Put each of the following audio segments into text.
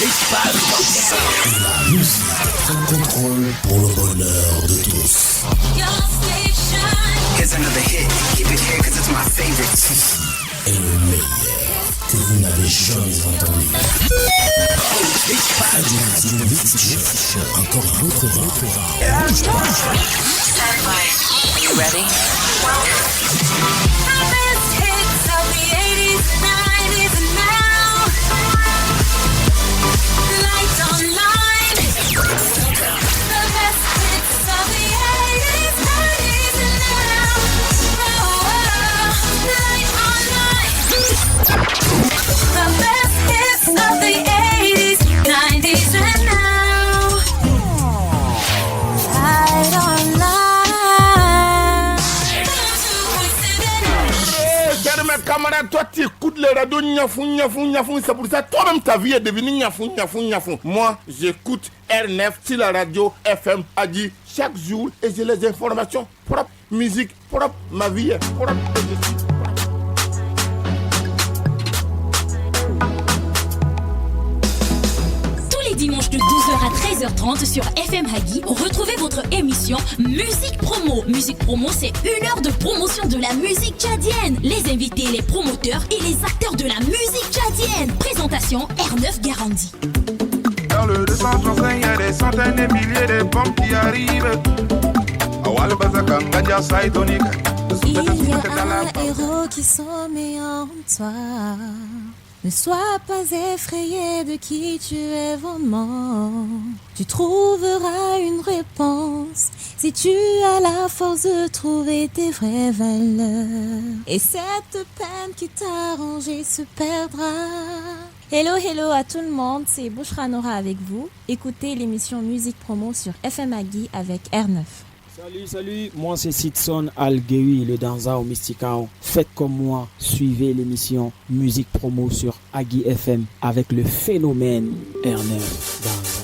La musique prend contrôle pour le bonheur de tous. Here's another hit. Keep it here 'cause it's my favorite. Ceci est le meilleur que vous n'avez jamais entendu. Radio Mix, encore un autre round. Stand by. Are you ready? Camarade, toi tu écoutes les radios Niafou, c'est pour ça toi-même ta vie est devenue Niafou. Moi, j'écoute R9 sur la radio FM Agi chaque jour et j'ai les informations propres, musique propre, ma vie est propre. Dimanche de 12h à 13h30 sur FM Hagi, retrouvez votre émission Musique Promo. Musique Promo, c'est 1 heure de promotion de la musique tchadienne. Les invités, les promoteurs et les acteurs de la musique tchadienne. Présentation R9 Garandi. Dans le 235, il y a des centaines de milliers de bombes qui arrivent. Il y a un héros qui sommeille en toi. Ne sois pas effrayé de qui tu es vraiment. Tu trouveras une réponse si tu as la force de trouver tes vraies valeurs. Et cette peine qui t'a rangé se perdra. Hello à tout le monde, c'est Bouchra Nora avec vous. Écoutez l'émission Musique Promo sur FM Hagi avec R9. Salut, moi c'est Sidson Algewi, le danseur au Mysticao. Faites comme moi, suivez l'émission Musique Promo sur Hagi FM avec le phénomène R9 Danza.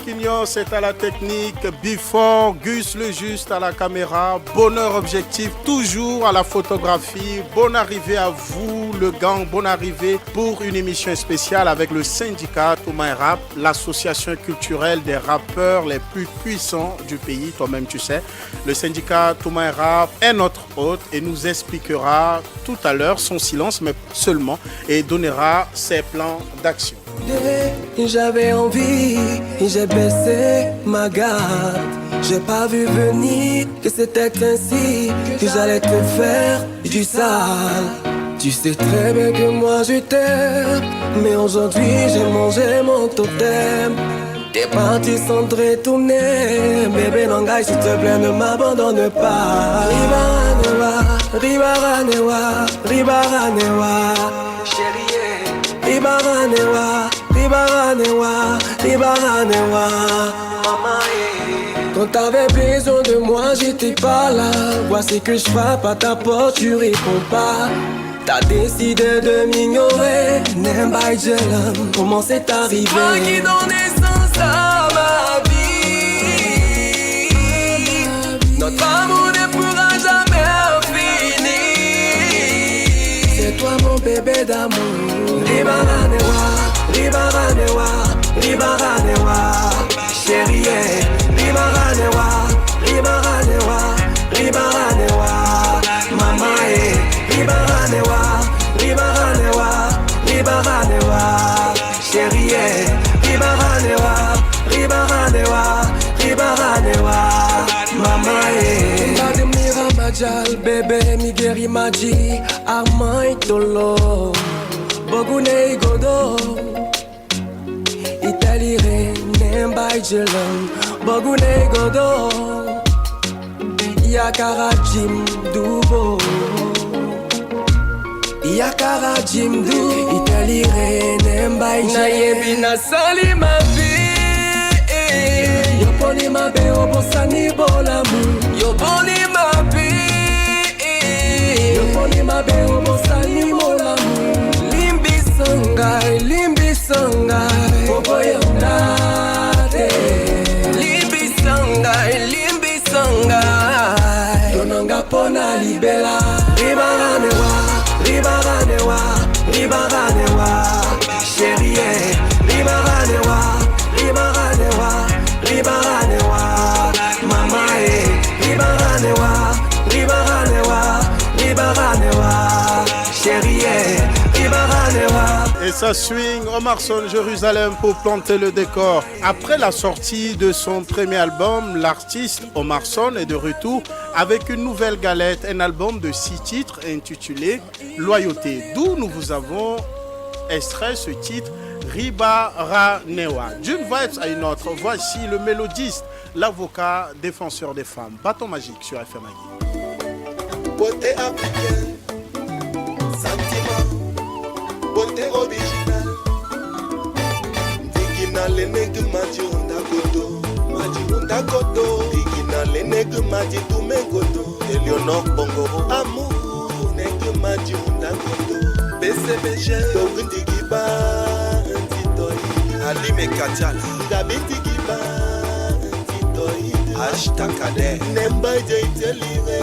Quignon, c'est à la technique, Before, Gus le Juste à la caméra, Bonheur Objectif, toujours à la photographie. Bonne arrivée à vous, le gang, bonne arrivée pour une émission spéciale avec le syndicat Toumaï Rap, l'association culturelle des rappeurs les plus puissants du pays, toi-même tu sais. Le syndicat Toumaï Rap est notre hôte et nous expliquera tout à l'heure son silence, mais seulement, et donnera ses plans d'action. J'avais envie, j'ai baissé ma garde. J'ai pas vu venir que c'était ainsi que j'allais te faire du sale. Tu sais très bien que moi je t'aime, mais aujourd'hui j'ai mangé mon totem. T'es parti sans te retourner. Bébé Nangai, s'il te plaît, ne m'abandonne pas. Ribaranewa, chérie. Ribaranewa, maman. Quand t'avais besoin de moi, j'étais pas là. Voici que je frappe à ta porte, tu réponds pas. T'as décidé de m'ignorer. N'aime pas comment c'est arrivé? Toi qui donnais sens à ma vie. Notre amour ne pourra jamais finir. C'est toi mon bébé d'amour. Ribaranewa, chérie. Ribaranewa, maman. Ribaranewa, chérie. Ribaranewa, maman. Jal bébé Migeri Maji Amai Tolo Bogune Godo Italire Nembai Jelam Bogune Godo Yakara Jim Dubo Yakara Jim Du Italire Nembai Jelam Nayebi na sali ma vie Yoponi ma be obosani bolamu Yoponi ma be Yoponi ma be obosani bolamu Limbi sangai Bobo yonade Limbi sangai Donanga pona libela Ribaranewa Chérie Ribaranewa Mama Ribaranewa Chérie Ribaranewa. Et ça swing Omarson Jérusalem pour planter le décor. Après la sortie de son premier album, l'artiste Omarson est de retour avec une nouvelle galette, un album de 6 titres intitulé Loyauté, d'où nous vous avons extrait ce titre Ribaranewa. D'une vibes à une autre, voici le mélodiste, l'avocat défenseur des femmes, Bâton Magique sur FM Hagui. Beauté africaine, sentiment, beauté originale. Digina le nègres maji honda koto, digina le nègres maji tume koto. Eleonore Bongoro, amour, nègres maji honda koto. BCBG, Dogundigiba, Ntitoi, Alime Katiala, Gabitigiba, Ntitoi, Ashtakade, Nemba Jaitelire,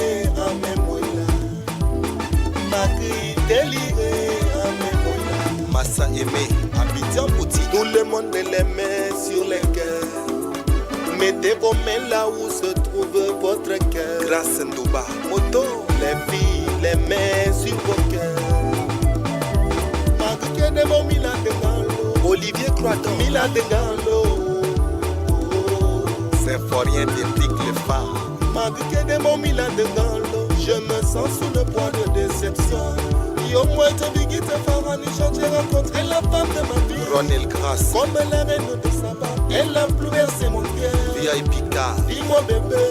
Amemoila, Makri Delire, Amemoila, Massa Aimé, Abidjan Pouti, tout le monde les met sur les cœurs. Mettez vos mains là où se trouve votre cœur. Grâce Ndouba, Moto, les filles, les mains sur vos cœurs. Olivier Croaton, Mila de Galo. Symphorien déplique les femmes. Malgré des mots Mila de Galo, je me sens sous le poids de déception. Yo moi te bigite Farani, j'ai rencontré la femme de ma vie. Ronel Grasse, comme la reine de Saba, elle a plus versé mon cœur. VIP Car, dis-moi bébé,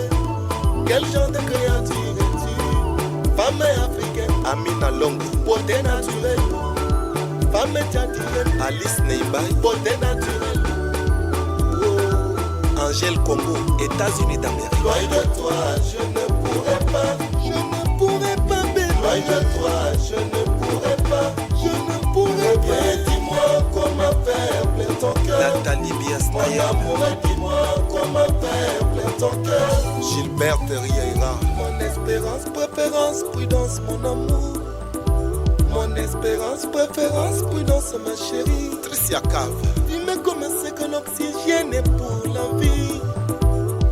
quel genre de créature es-tu? Femme africaine, Amina Longo, beauté naturelle. Femme tchadienne, Alice Neibaï, beauté naturelle. Oh. Angèle Congo, États-Unis d'Amérique. Loin de toi, je ne pourrais pas, bébé. Loin de toi, je ne pourrais pas, Dis-moi comment faire plein ton cœur. Nathalie Biasnaya, mon amour, dis-moi comment faire plein ton cœur. Gilbert Riera, mon espérance, préférence, prudence, mon amour. Mon espérance, préférence, prudence, ma chérie. Tricia Cave. Dis-moi comment c'est que l'oxygène est pour la vie.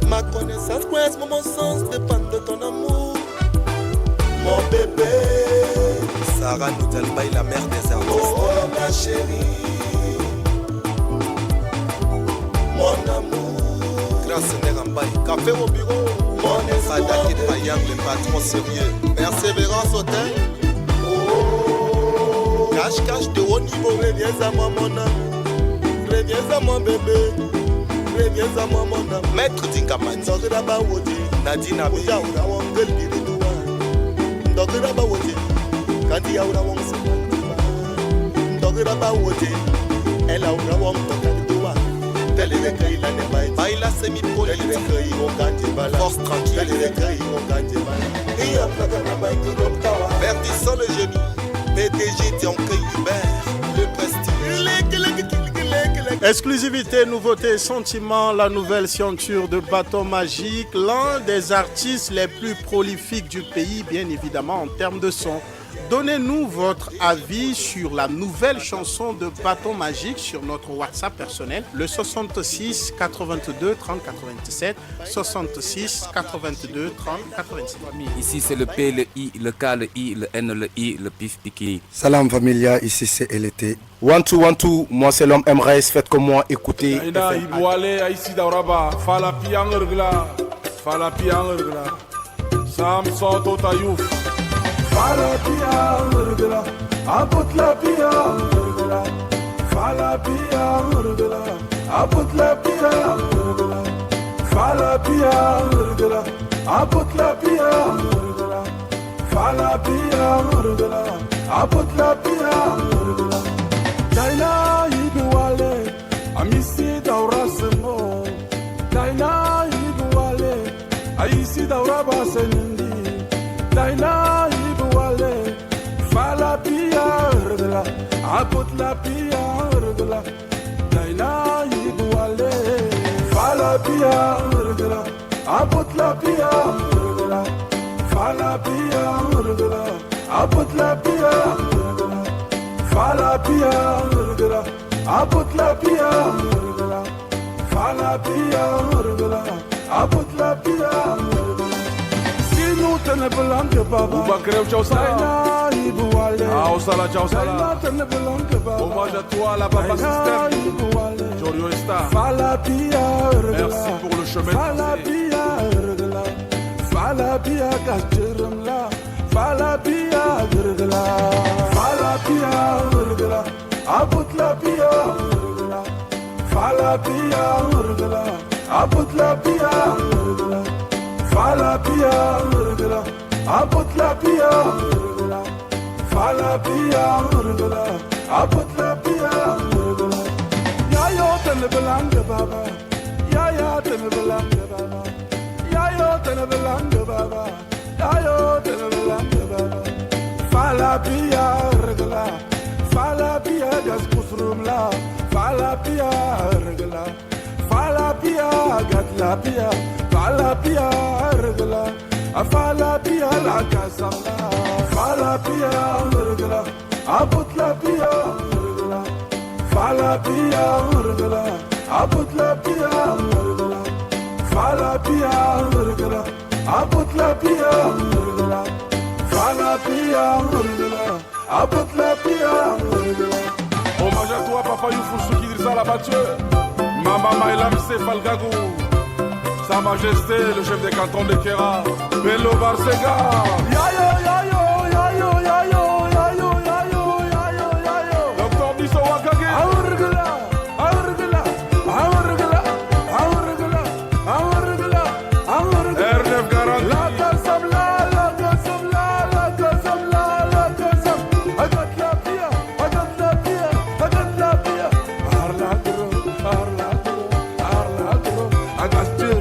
Ma connaissance, mon sens dépend de ton amour. Mon bébé. Sarah Noudelbaï, la mère des artistes. Oh, ma chérie. Mon amour. Grâce Nerambaï. Café au bureau. Mon espoir. Sadakit Payam, le patron sérieux. Persévérance au thème. Cache de haut niveau, reviens à moi mon amour. Reviens à moi bébé. Reviens à moi mon amour. Maître Dingaman. Ndokira Bawodi. Nadina Bouya Oura Wangel Biridouwa. Ndokira Bawodi. Kandi Oura Wangse. Ndokira Bawodi. Elle a Oura Wangtokadouwa. Telle recueil la Nebaï. Baila semi-poli. Telle recueil au Gandibala. Force tranquille. Telle recueil au Gandibala. Et après Kanabaï Kudoktawa. Verdissant le génie. PDG Dianke Hubert, le prestige. Exclusivité, nouveauté, sentiment, la nouvelle scienture de Bâton Magique, l'un des artistes les plus prolifiques du pays, bien évidemment en termes de son. Donnez-nous votre avis sur la nouvelle chanson de Bâton Magique sur notre WhatsApp personnel, le 66 82 30 97, 66 82 30 97. Ici c'est le P, le I, le K, le I, le N, le I, le pif piqué. Salam familia, ici c'est LT. One two, moi c'est l'homme MRS, faites comme moi, écoutez. Samson Totayouf. Falapia urgla, abutlapia urgla. Falapia urgla, abutlapia urgla. Falapia urgla, abutlapia urgla. Falapia urgla, abutlapia urgla. Daina ibuwale, amisi daurasmo. Daina ibuwale, aisi daurabasendi. Daina ibuwale, falapia urgla, abutlapia urgla. Daina ibuwale, falapia urgla, abutlapia urgla. Falapia urgla, abutlapia urgla. Falapia urgla, abutlapia urgla. Falapia urgla, abutlapia urgla. Sinu tene belange baba. Uba creu ciao sala. Ibuwale. Ah, sala ciao sala. Tene belange baba. Hommage à toi la papa system. Jorio Esta. Falapia urgla. Merci pour le chemin. Falapia urgla. Falapia kastirumla. Falapia urgla. Falapia urgla. Abutlapia urgla. Falapia urgla. Abutlapia urgla. Falapia urgla. Abutlapia urgla. Falapia urgla. Abutlapia urgla. Ya yo tene belange baba. Ya tene belange baba. Ya yo tene belange baba. Ya yo tene belange baba. Falapia urgla. Falapia gaskusrumla. Falapia urgla. Falapia gatlapia. Falapia urgla. Falapia la kasamla. Falapia urgla. Abutlapia urgla. Falapia urgla. Abutlapia urgla. Falapia urgla. Abutlapia urgla. Falapia urgla. Abutlapia urgla. Hommage à toi, Papa Youfou Souki Dirsa la battue. Mama Maïlam Falgagou. Sa Majesté, le chef des cantons de Kera. Bello Barcega. Yayo, yayo, yayo, yayo, yayo, yayo, yayo, yayo. Docteur Bisso Wakage. Aurgla, aurgla, aurgla, aurgla, aurgla, aurgla. R9 Garanti. La Kasamla, la Kasamla, la Kasamla, la Kasam. Agat la pia, agat la pia, agat la pia. Arladro, arladro, arladro, agastir.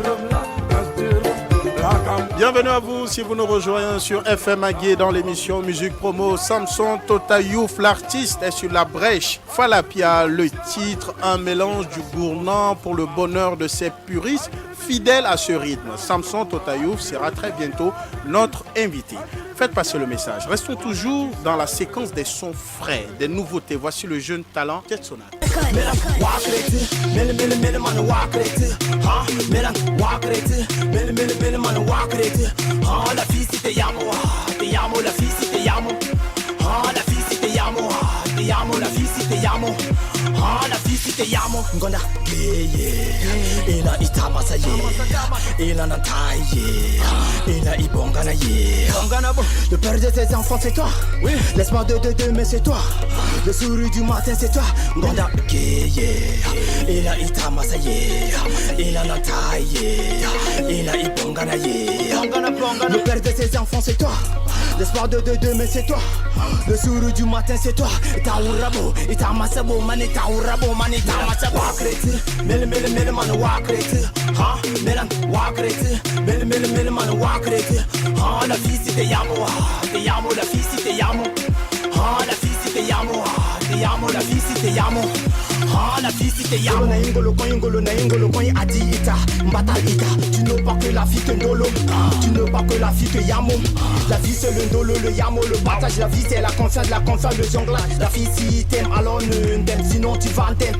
Bienvenue à vous si vous nous rejoignez sur FM Agui dans l'émission Musique Promo. Samson Totayouf, l'artiste, est sur la brèche. Falapia, le titre, un mélange du gourmand pour le bonheur de ses puristes fidèles à ce rythme. Samson Totayouf sera très bientôt notre invité. Faites passer le message. Restons toujours dans la séquence des sons frais, des nouveautés. Voici le jeune talent Jetsonat. La fille si te llamo, la fille si te llamo. La fille si te llamo, la fille si te llamo. La fille si te llamo. Ngona ina itamasa ye, ina nantaye, ina ibongana ye. Le père de tes enfants c'est toi. Laisse-moi de mais c'est toi. Le sourire du matin c'est toi. Ngona ina itamasa ye, ina nantaye, ina ibongana ye. Le père de ses enfants c'est toi. L'espoir de mais c'est toi. Le sourire du matin c'est toi. Taurabo, itamasabo, mani taurabo, mani tamasabo. Wakreti, mele man wakreti. Ha, melan wakreti, mele man wakreti. Ha, la fille si te llamo, la fille si te llamo. Ha, la fille si te llamo, la fille si te llamo. Ah, la fille si te llamo. Ingolo na ingolo coin adi ita, mbata ita. Tu n'as pas que la fille que ndolo. Tu n'as pas que la fille que yamo. La vie c'est le ndolo, le yamo, le partage. La vie c'est la confiance, le jonglage. La fille si t'aimes alors ne t'aimes, sinon tu vas t'aimer.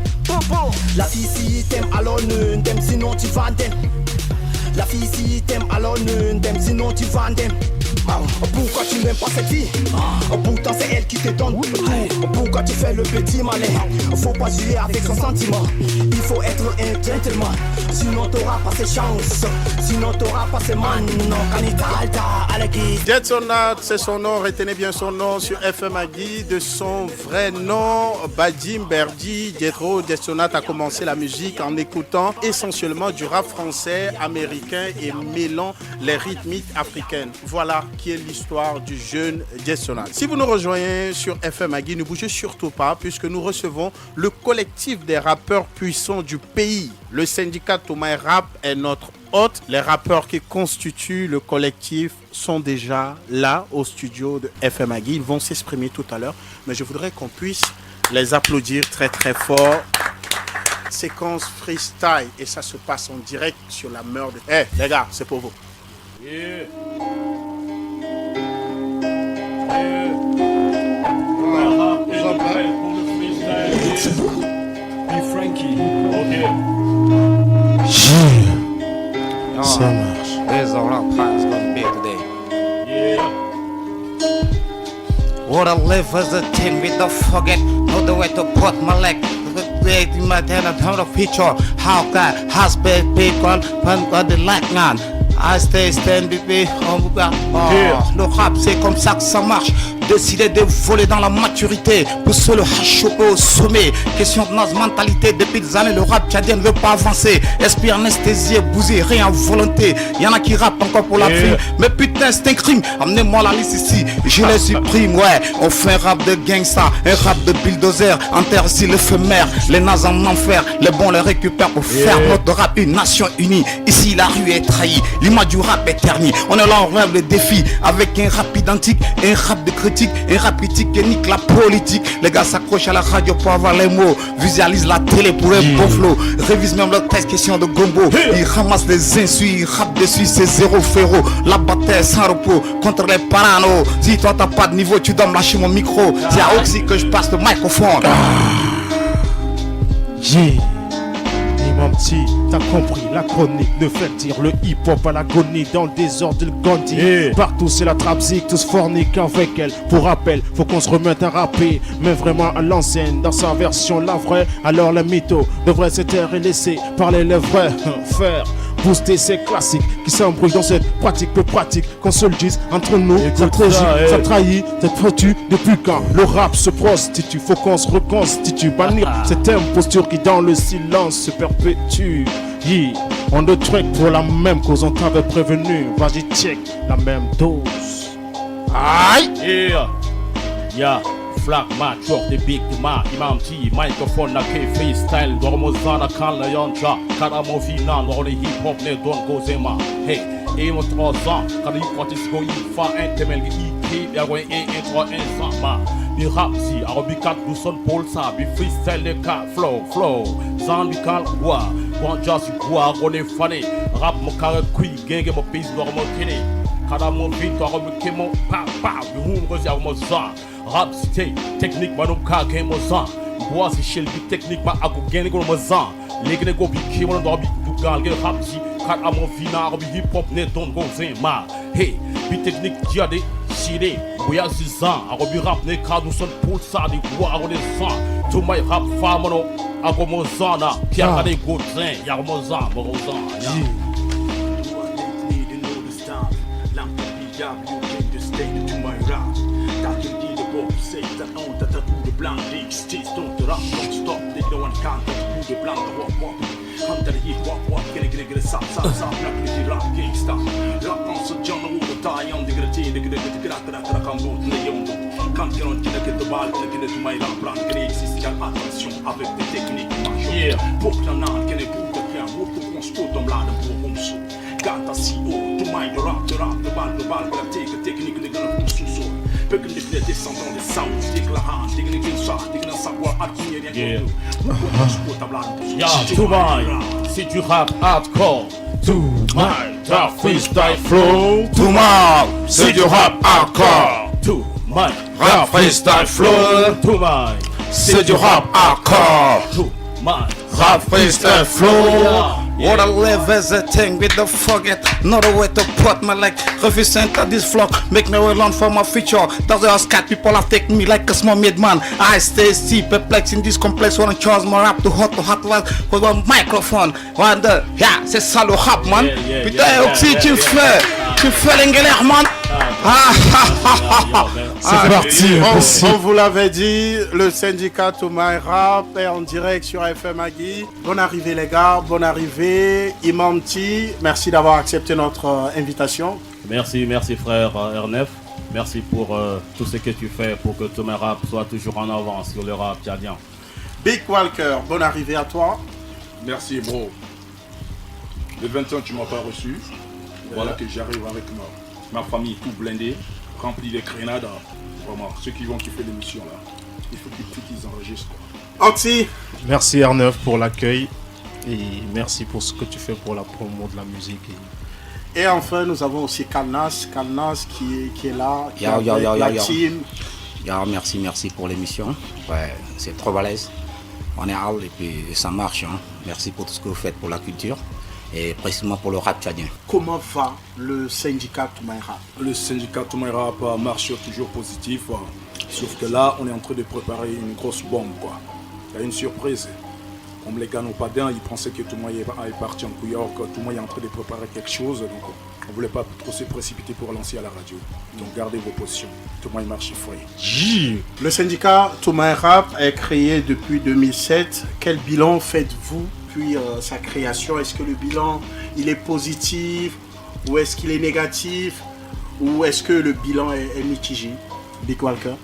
La fille si t'aimes alors ne t'aimes, sinon tu vas t'aimer. La fille si t'aimes alors ne t'aimes, sinon tu vas t'aimer. Pourquoi tu n'aimes pas cette vie? Pourtant c'est elle qui te donne tout. Pourquoi tu fais le petit malin? Faut pas jouer avec son sentiment. Il faut être un gentleman. Sinon t'auras pas ses chances. Sinon t'auras pas ses man. Jetsonat, c'est son nom. Retenez bien son nom sur FM Agui. De son vrai nom, Badim Berdi Jetro. Jetsonat a commencé la musique en écoutant essentiellement du rap français, américain et mêlant les rythmiques africaines. Voilà qui est l'histoire du jeune Jetsonat. Si vous nous rejoignez sur FM Agui, ne bougez surtout pas puisque nous recevons le collectif des rappeurs puissants du pays. Le syndicat Toumaï Rap est notre hôte. Les rappeurs qui constituent le collectif sont déjà là au studio de FM Agui. Ils vont s'exprimer tout à l'heure, mais je voudrais qu'on puisse les applaudir très très fort. Séquence freestyle et ça se passe en direct sur la meurtre. Eh les gars, c'est pour vous. Yeah. Frankie, ok. Ça marche. There's a lot of parts gonna be today. Yeah. What I live as a tin with the forget, know the way to put my leg. In my head, I'm the feature. How that has been people on the light man. I stay standing Le rap c'est comme ça que ça marche. Décider de voler dans la maturité, pousser le hash au sommet. Question de notre mentalité, depuis des années le rap tchadien ne veut pas avancer. Esprit anesthésié, bousé, rien en volonté. Y'en a qui rappent encore pour la prime. Mais putain c'est un crime, amenez-moi la liste ici, je les supprime. Ouais, on fait un rap de gangsta, un rap de bulldozer. Interdit l'éphémère, les nazes en enfer. Les bons les récupèrent pour faire notre rap une nation unie. Ici la rue est trahie, l'image du rap est ternie. On est là, on rêve le défi avec un rap identique, un rap de critique, un rap critique qui nique la politique. Les gars s'accrochent à la radio pour avoir les mots, visualisent la télé pour un bon flow, révisent même leur texte question de gombo. Ils ramassent les insultes, ils rappent dessus, c'est zéro féro. La bataille sans repos contre les parano. Si toi t'as pas de niveau, tu dois me lâcher mon micro. C'est à Oxy que je passe le microphone. Mon petit, t'as compris la chronique de faire dire le hip-hop à l'agonie dans le désordre de Gandhi. Partout c'est la trap zik, tous forniquent avec elle. Pour rappel, faut qu'on se remette à rapper, mais vraiment à l'ancienne, dans sa version la vraie. Alors le mytho devrait se taire et laisser parler les vrais. Faire booster ces classiques qui s'embrouillent dans cette pratique peu pratique. Qu'on se le dise entre nous, ça trahit, cette foutu depuis quand le rap se prostitue. Faut qu'on se reconstitue, bannir cette imposture qui dans le silence se perpétue. On ne traque pour la même cause, on t'avait prévenu. Vas-y check la même dose. Aïe. Yeah. Flag match of the big man, Imam T, microphone na ke freestyle, dormozana kan la yonja, karamo fina, dans le hip hop ne don gozema. Hey, et mon 3 ans, quand il porte ce qu'il fait un temel qui est un 3 ma. Bi rap si, arabi 4 du son Paul sa, bi freestyle le ka flow, zandical quoi, jazz quoi, on est fané, rap mo carré kui, genge mo pis dormo kene. Karamo vito, arabi kemo, pa, bi hum gozi mo za. Rap cité, technique, manou ka game mozan. Bois si shell bi technique, ma agu gene go mozan. Legene go bi kimo no bi dugal ge rap si. Kat amon fina, bi hip hop ne don go zema. Hey, bi technique diade, chide, boya si zan. Arabi rap ne ka du son pour ça di bois ago de zan. To my rap famono, ago mozana. Pia ka de go zen, ya mozan, mozan. Blanc, big sticks, don't rap, don't stop, they don't want to count the blanc, walk, come to the heat, walk, get a sap, black, the rap, gangsta, rap on so John, the tie on the gratine, the come out, the young, can't get on, get the ball, get to my rap, brand, get attention avec des techniques, yeah, pour que l'on a, qu'elle est pour que l'on pour qu'on se trouve dans l'âne pour qu'on se gata si haut, to my rap, the ball, la technique, the gonna pour sous-sol. Les descendants des sounds, déclarant, déclarant savoir admirer rien que yeah, Toumaï, c'est du rap hardcore. Toumaï, rap freestyle flow. Toumaï, c'est du rap hardcore. Toumaï, rap freestyle flow. Toumaï, c'est du rap hardcore. Toumaï, rap freestyle flow. What I live as a thing with the forget. Not a way to put my leg. Refuse to enter this flock. Make me well on for my future. That's why scat people have taken me like a small made man. I stay still perplexed in this complex. Wanna charge my rap to hot with one microphone. Wonder, yeah, c'est ça le rap, man. Putain, Oxy, tu me fais l'engueulère, man. C'est parti. On vous l'avait dit, le syndicat Toumaï Rap est en direct sur FM Agui. Bonne arrivée les gars, bonne arrivée. Imam T, merci d'avoir accepté notre invitation. Merci frère R9. Merci pour tout ce que tu fais pour que Toumaï Rap soit toujours en avance sur le rap tchadien. Big Walker, bonne arrivée à toi. Merci bro. Le 21 tu m'as pas reçu. Voilà que j'arrive avec ma famille tout blindée, remplie de grenades. Vraiment, ceux qui vont kiffer l'émission là, il faut qu'ils enregistrent quoi. Anti. Merci R9 pour l'accueil et merci pour ce que tu fais pour la promo de la musique. Et enfin, nous avons aussi Kalnas qui est là, qui team. Merci pour l'émission. Ouais, c'est trop balèze. On est hard et puis ça marche. Hein. Merci pour tout ce que vous faites pour la culture et précisément pour le rap tchadien. Comment va le syndicat Toumaï Rap? Le syndicat Toumaï Rap marche toujours positif. Sauf que là, on est en train de préparer une grosse bombe. Quoi. Il y a une surprise. Comme les gars n'ont pas d'air, ils pensaient que Toumaï est parti en couillard, que Toumaï est en train de préparer quelque chose. Donc on ne voulait pas trop se précipiter pour lancer à la radio. Donc gardez vos positions. Toumaï marche frais. Le syndicat Toumaï Rap est créé depuis 2007. Quel bilan faites-vous depuis sa création? Est-ce que le bilan il est positif ou est-ce qu'il est négatif ou est-ce que le bilan est mitigé? Big Walker?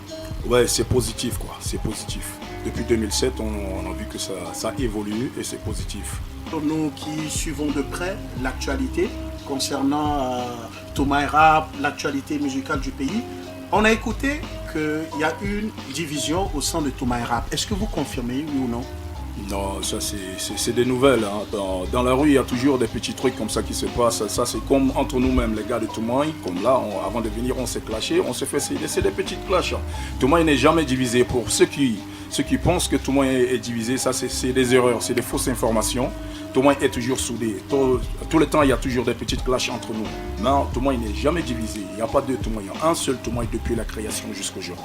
Ouais, c'est positif quoi, c'est positif. Depuis 2007, on a vu que ça évolue et c'est positif. Pour nous qui suivons de près l'actualité concernant Toumaï Rap, l'actualité musicale du pays, on a écouté qu'il y a une division au sein de Toumaï Rap. Est-ce que vous confirmez, oui ou non? Non, ça c'est des nouvelles. Hein. Dans la rue, il y a toujours des petits trucs comme ça qui se passent. Ça c'est comme entre nous-mêmes, les gars de Toumaï. Comme là, avant de venir, on s'est clashé, on s'est fait c'est des petites clashs. Hein. Toumaï n'est jamais divisé. Pour ceux qui pensent que Toumaï est divisé, ça c'est des erreurs, c'est des fausses informations. Toumaï est toujours soudé. Tout le temps, il y a toujours des petites clashs entre nous. Non, Toumaï n'est jamais divisé. Il n'y a pas deux Toumaï. Il y a un seul Toumaï depuis la création jusqu'à aujourd'hui.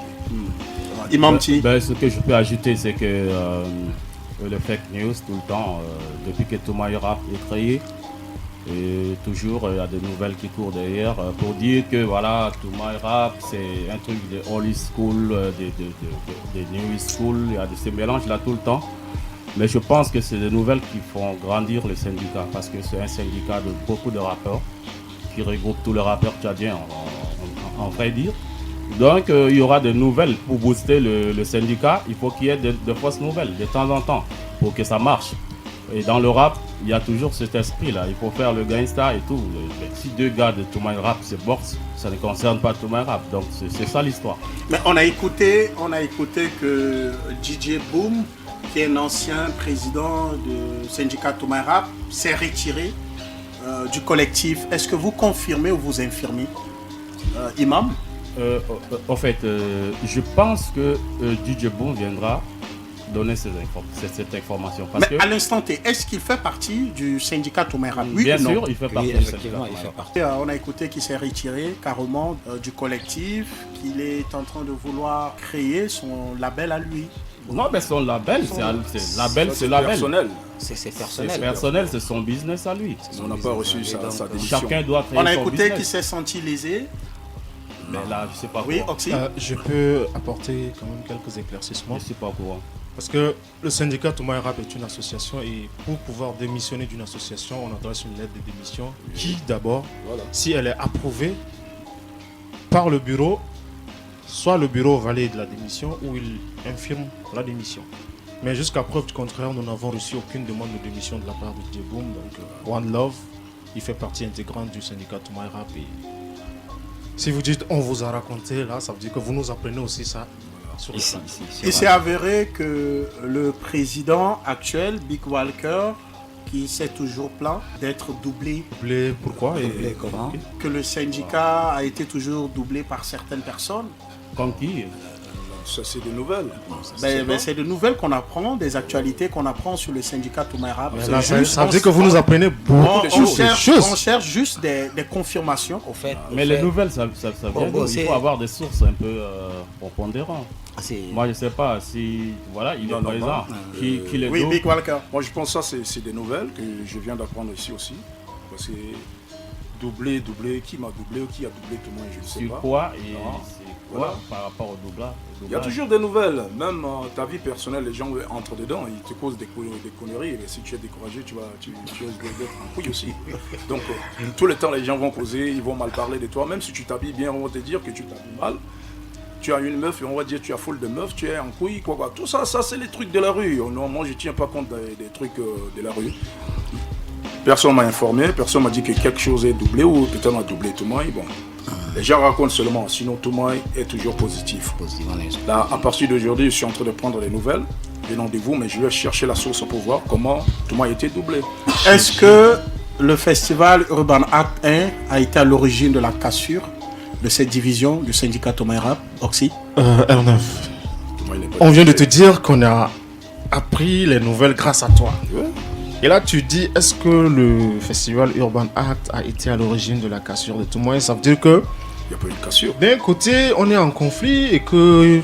Imam T. Ce que je peux ajouter, c'est que le fake news tout le temps, depuis que Toumaï Rap est créé, et toujours il y a des nouvelles qui courent derrière pour dire que voilà, Toumaï Rap c'est un truc de old school, de new school, il y a ces mélanges là tout le temps. Mais je pense que c'est des nouvelles qui font grandir le syndicat parce que c'est un syndicat de beaucoup de rappeurs qui regroupe tous les rappeurs tchadiens en vrai dire. Donc il y aura des nouvelles pour booster le syndicat. Il faut qu'il y ait de fausses nouvelles de temps en temps pour que ça marche. Et dans le rap, il y a toujours cet esprit-là. Il faut faire le gangsta et tout. Si deux gars de Toumaï Rap se boxent, ça ne concerne pas Toumaï Rap. Donc c'est ça l'histoire. Mais on a écouté que DJ Boom, qui est un ancien président du syndicat Toumaï Rap, s'est retiré du collectif. Est-ce que vous confirmez ou vous infirmez, Imam? En fait, je pense que DJ Boom viendra donner cette information. Parce mais à l'instant T, est-ce qu'il fait partie du syndicat Toumaï Rap? Oui, bien sûr, il fait partie du syndicat. On a écouté qu'il s'est retiré carrément du collectif, qu'il est en train de vouloir créer son label à lui. Non, mais son label, c'est label. C'est personnel, c'est son business à lui. On n'a pas reçu sa décision. Chacun doit créer son business. On a écouté qu'il s'est senti lésé. Mais là, je sais pas oui, quoi. Je peux apporter quand même quelques éclaircissements. Je sais pas quoi. Parce que le syndicat Toumaï Rap est une association et pour pouvoir démissionner d'une association, on adresse une lettre de démission qui d'abord, si elle est approuvée par le bureau, soit le bureau valide la démission ou il infirme la démission. Mais jusqu'à preuve du contraire, nous n'avons reçu aucune demande de démission de la part de DJ Boom. Donc One Love, il fait partie intégrante du syndicat Toumaï Rap. Et si vous dites on vous a raconté, là, ça veut dire que vous nous apprenez aussi ça. Il s'est avéré que le président actuel, Big Walker, qui s'est toujours plaint d'être doublé. Doublé pourquoi? Doublé comment? Que le syndicat a été toujours doublé par certaines personnes. Comme qui? Ça, c'est des nouvelles. C'est des nouvelles qu'on apprend, des actualités qu'on apprend sur le syndicat Toumaï Rap. Ça veut dire que vous nous apprenez beaucoup de choses. On cherche juste des confirmations. Mais les nouvelles, ça vient d'où? Il faut avoir des sources un peu pondérantes. Moi, je sais pas si il est présent. Qui les oui, Big Walker. Moi, je pense que ça, c'est des nouvelles que je viens d'apprendre ici aussi. Parce que doublé, qui m'a doublé ou qui a doublé tout le monde, je ne sais pas. Sur quoi et c'est quoi par rapport au doublage? Il y a toujours des nouvelles. Même ta vie personnelle, les gens entrent dedans, ils te causent des conneries. Et si tu es découragé, tu risques d'être en couille aussi. Donc, tout le temps, les gens vont causer, ils vont mal parler de toi. Même si tu t'habilles bien, on va te dire que tu t'habilles mal. Tu as une meuf et on va dire tu as foule de meufs, tu es en couille, quoi. Tout ça, c'est les trucs de la rue. Non, moi, je ne tiens pas compte des trucs de la rue. Personne ne m'a informé, personne ne m'a dit que quelque chose est doublé ou peut-être on a doublé Toumaï. Bon, les gens racontent seulement, sinon Toumaï est toujours positif. Là, à partir d'aujourd'hui, je suis en train de prendre les nouvelles venant de vous, mais je vais chercher la source pour voir comment Toumaï a été doublé. Est-ce que le festival Urban Act 1 a été à l'origine de la cassure de cette division du syndicat Toumaï Rap, Oxy? R9. On vient de te dire qu'on a appris les nouvelles grâce à toi. Ouais. Et là, tu dis, est-ce que le festival Urban Act a été à l'origine de la cassure de Toumaï? Ça veut dire que il n'y a pas eu de cassure. D'un côté, on est en conflit et que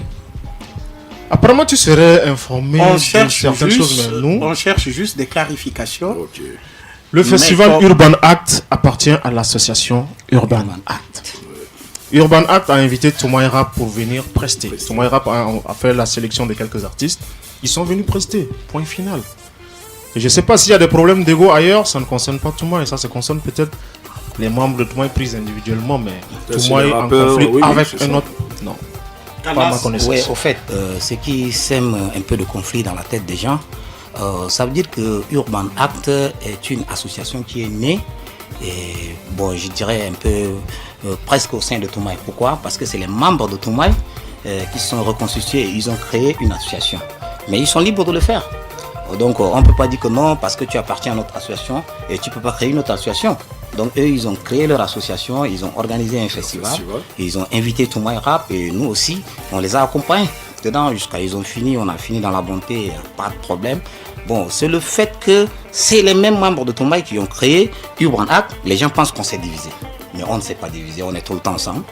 apparemment tu serais informé on de cherche certaines juste, choses, mais nous, on cherche juste des clarifications. Okay. Le festival Urban Act appartient à l'association Urban Act. Urban Act a invité Toumaï Rap pour venir prester. Toumaï Rap a fait la sélection de quelques artistes. Ils sont venus prester. Point final. Et je ne sais pas s'il y a des problèmes d'ego ailleurs, ça ne concerne pas Toumaï. Ça concerne peut-être les membres de Toumaï pris individuellement, mais Toumaï en conflit avec un autre. Non. Pas ma connaissance. Oui, au fait, ce qui sème un peu de conflit dans la tête des gens, ça veut dire que Urban Act est une association qui est née, et bon, je dirais un peu presque au sein de Toumaï. Pourquoi? Parce que c'est les membres de Toumaï qui se sont reconstitués et ils ont créé une association. Mais ils sont libres de le faire. Donc on ne peut pas dire que non, parce que tu appartiens à notre association et tu ne peux pas créer une autre association. Donc eux, ils ont créé leur association, ils ont organisé un festival, et ils ont invité Toumaï Rap et nous aussi, on les a accompagnés dedans jusqu'à ils ont fini, on a fini dans la bonté, pas de problème. Bon, c'est le fait que c'est les mêmes membres de Toumaï qui ont créé Urban Act. Les gens pensent qu'on s'est divisé, mais on ne s'est pas divisé, on est tout le temps ensemble.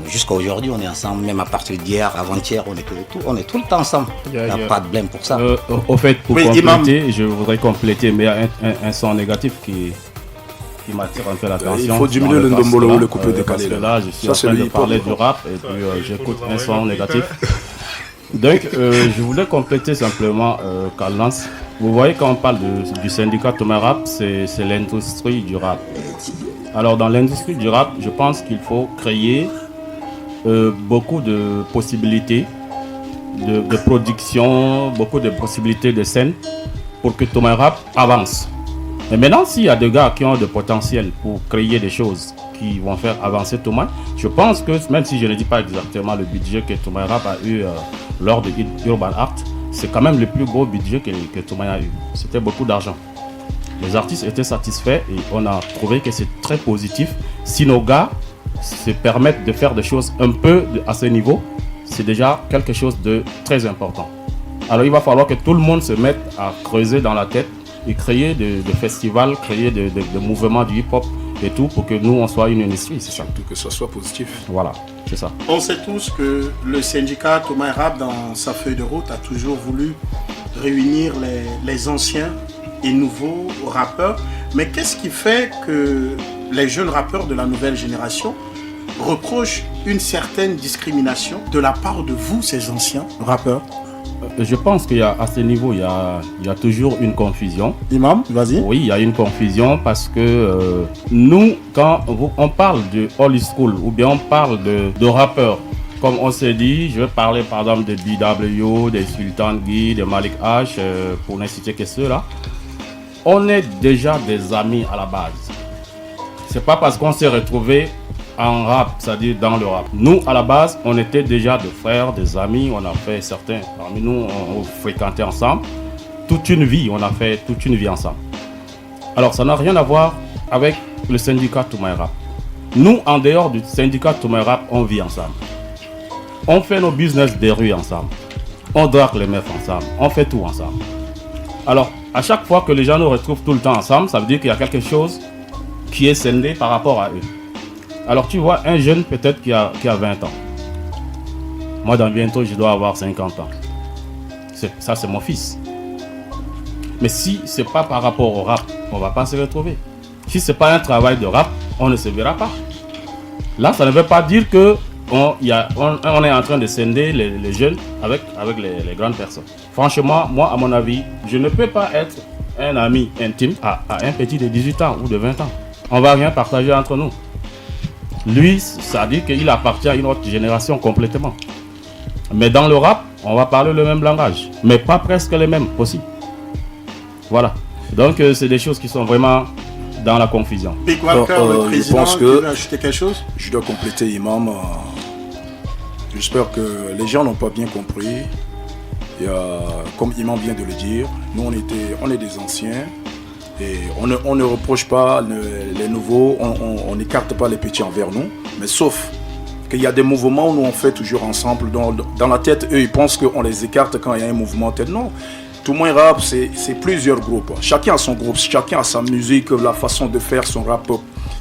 Jusqu'à aujourd'hui, on est ensemble, même à partir d'hier, avant-hier, on est tout le temps ensemble. Il n'y a pas de blême pour ça. Au fait, pour compléter, je voudrais compléter, mais il y a un son négatif qui m'attire un peu l'attention. Il faut diminuer le ndombolo ou le coupé décalé. Là, je suis en train de parler du rap et puis j'écoute un son négatif. Donc, je voulais compléter simplement Kalnans. Vous voyez, quand on parle du syndicat Toumaï Rap, c'est l'industrie du rap. Alors, dans l'industrie du rap, je pense qu'il faut créer beaucoup de possibilités de production, beaucoup de possibilités de scène pour que Toumaï Rap avance. Mais maintenant, s'il y a des gars qui ont de potentiel pour créer des choses qui vont faire avancer Toumaï, je pense que, même si je ne dis pas exactement le budget que Toumaï Rap a eu lors de Urban Act, c'est quand même le plus gros budget que Toumaï a eu. C'était beaucoup d'argent. Les artistes étaient satisfaits et on a trouvé que c'est très positif. Si nos gars se permettent de faire des choses un peu à ce niveau, c'est déjà quelque chose de très important. Alors il va falloir que tout le monde se mette à creuser dans la tête et créer des festivals, créer des mouvements du hip-hop et tout pour que nous on soit une industrie, c'est ça. Surtout que ça soit positif. Voilà, c'est ça. On sait tous que le syndicat Toumaï Rap, dans sa feuille de route, a toujours voulu réunir les anciens et nouveaux rappeurs. Mais qu'est-ce qui fait que les jeunes rappeurs de la nouvelle génération reprochent une certaine discrimination de la part de vous, ces anciens rappeurs? Je pense qu'à ce niveau, il y a toujours une confusion. Imam, vas-y. Oui, il y a une confusion parce que nous, quand on parle de old school ou bien on parle de rappeurs, comme on s'est dit, je vais parler par exemple de BW, des Sultan Guy, de Malik H, pour ne citer que ceux-là. On est déjà des amis à la base. C'est pas parce qu'on s'est retrouvés en rap, c'est-à-dire dans le rap. Nous, à la base, on était déjà des frères, des amis. On a fait certains parmi nous, on fréquentait ensemble. Toute une vie, on a fait toute une vie ensemble. Alors, ça n'a rien à voir avec le syndicat Toumaï Rap. Nous, en dehors du syndicat Toumaï Rap, on vit ensemble. On fait nos business des rues ensemble. On drague les meufs ensemble. On fait tout ensemble. Alors, à chaque fois que les gens nous retrouvent tout le temps ensemble, ça veut dire qu'il y a quelque chose qui est scindé par rapport à eux. Alors, tu vois, un jeune peut-être qui a 20 ans. Moi, dans bientôt, je dois avoir 50 ans. Ça, c'est mon fils. Mais si ce n'est pas par rapport au rap, on ne va pas se retrouver. Si ce n'est pas un travail de rap, on ne se verra pas. Là, ça ne veut pas dire qu'on est en train de scinder les jeunes avec les grandes personnes. Franchement, moi, à mon avis, je ne peux pas être un ami intime à un petit de 18 ans ou de 20 ans. On ne va rien partager entre nous. Lui, ça dit qu'il appartient à une autre génération complètement. Mais dans le rap, on va parler le même langage, mais pas presque les mêmes aussi. Voilà. Donc, c'est des choses qui sont vraiment dans la confusion. Big Walker, le président, je pense que tu veux ajouter quelque chose? Je dois compléter, Imam. J'espère que les gens n'ont pas bien compris. Et, comme Imam vient de le dire, nous on est des anciens et on ne reproche pas les nouveaux, on n'écarte pas les petits envers nous, mais sauf qu'il y a des mouvements où nous on fait toujours ensemble. Dans la tête, eux ils pensent qu'on les écarte quand il y a un mouvement tel. Non. Tout le monde rap, c'est plusieurs groupes. Chacun a son groupe, chacun a sa musique, la façon de faire son rap.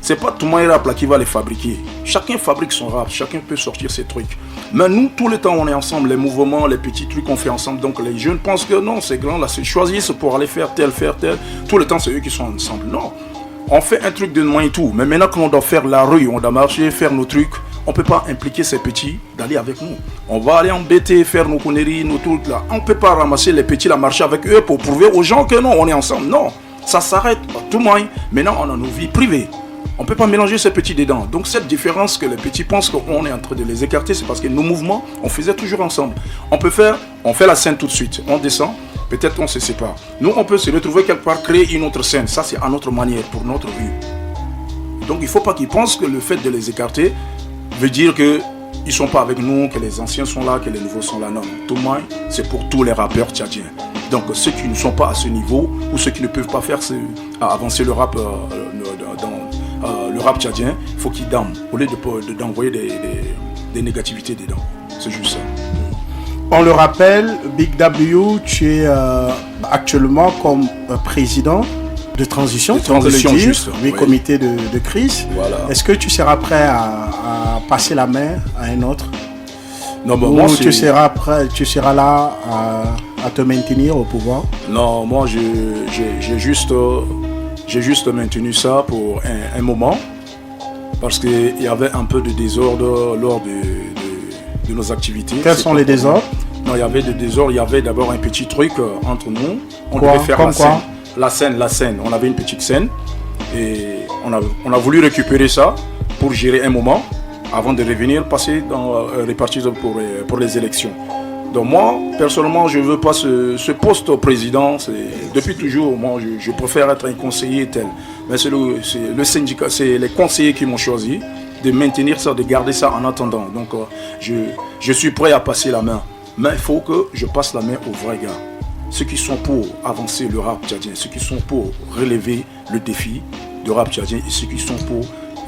C'est pas tout le monde rap là qui va les fabriquer. Chacun fabrique son rap, chacun peut sortir ses trucs. Mais nous, tout le temps, on est ensemble. Les mouvements, les petits trucs qu'on fait ensemble. Donc les jeunes pensent que non, c'est grand là, c'est choisissent pour aller faire tel. Tout le temps, c'est eux qui sont ensemble. Non, on fait un truc de moins et tout. Mais maintenant qu'on doit faire la rue, on doit marcher, faire nos trucs. On ne peut pas impliquer ces petits d'aller avec nous. On va aller embêter, faire nos conneries, nos trucs là. On ne peut pas ramasser les petits, la marcher avec eux pour prouver aux gens que non, on est ensemble. Non, ça s'arrête à tout moment. Maintenant, on a nos vies privées. On ne peut pas mélanger ces petits dedans. Donc cette différence que les petits pensent qu'on est en train de les écarter, c'est parce que nos mouvements, on faisait toujours ensemble. On fait la scène tout de suite. On descend, peut-être on se sépare. Nous, on peut se retrouver quelque part, créer une autre scène. Ça, c'est à notre manière, pour notre vue. Donc il ne faut pas qu'ils pensent que le fait de les écarter veut dire qu'ils ne sont pas avec nous, que les anciens sont là, que les nouveaux sont là. Non, tout le monde, c'est pour tous les rappeurs tchadiens. Donc ceux qui ne sont pas à ce niveau, ou ceux qui ne peuvent pas faire avancer le rap le rap tchadien, il faut qu'ils damnent, au lieu d'envoyer des négativités dedans. C'est juste ça. On le rappelle, Big W, tu es actuellement comme président de transition, juste, oui, comité de crise. Voilà. Est-ce que tu seras prêt à passer la main à un autre? Non, mais ou moi, tu seras là à te maintenir au pouvoir? Non, moi j'ai juste maintenu ça pour un moment, parce qu'il y avait un peu de désordre lors de nos activités. Quels sont les désordres? Non, il y avait des désordres, il y avait d'abord un petit truc entre nous. On devait faire la scène. On avait une petite scène et on a voulu récupérer ça pour gérer un moment avant de revenir passer répartir pour les élections. Donc moi, personnellement, je ne veux pas ce poste au président. Depuis toujours, moi, je préfère être un conseiller tel. Mais c'est le syndicat, c'est les conseillers qui m'ont choisi de maintenir ça, de garder ça en attendant. Donc je suis prêt à passer la main. Mais il faut que je passe la main aux vrais gars. Ceux qui sont pour avancer le rap tchadien, ceux qui sont pour relever le défi du rap tchadien et ceux qui sont pour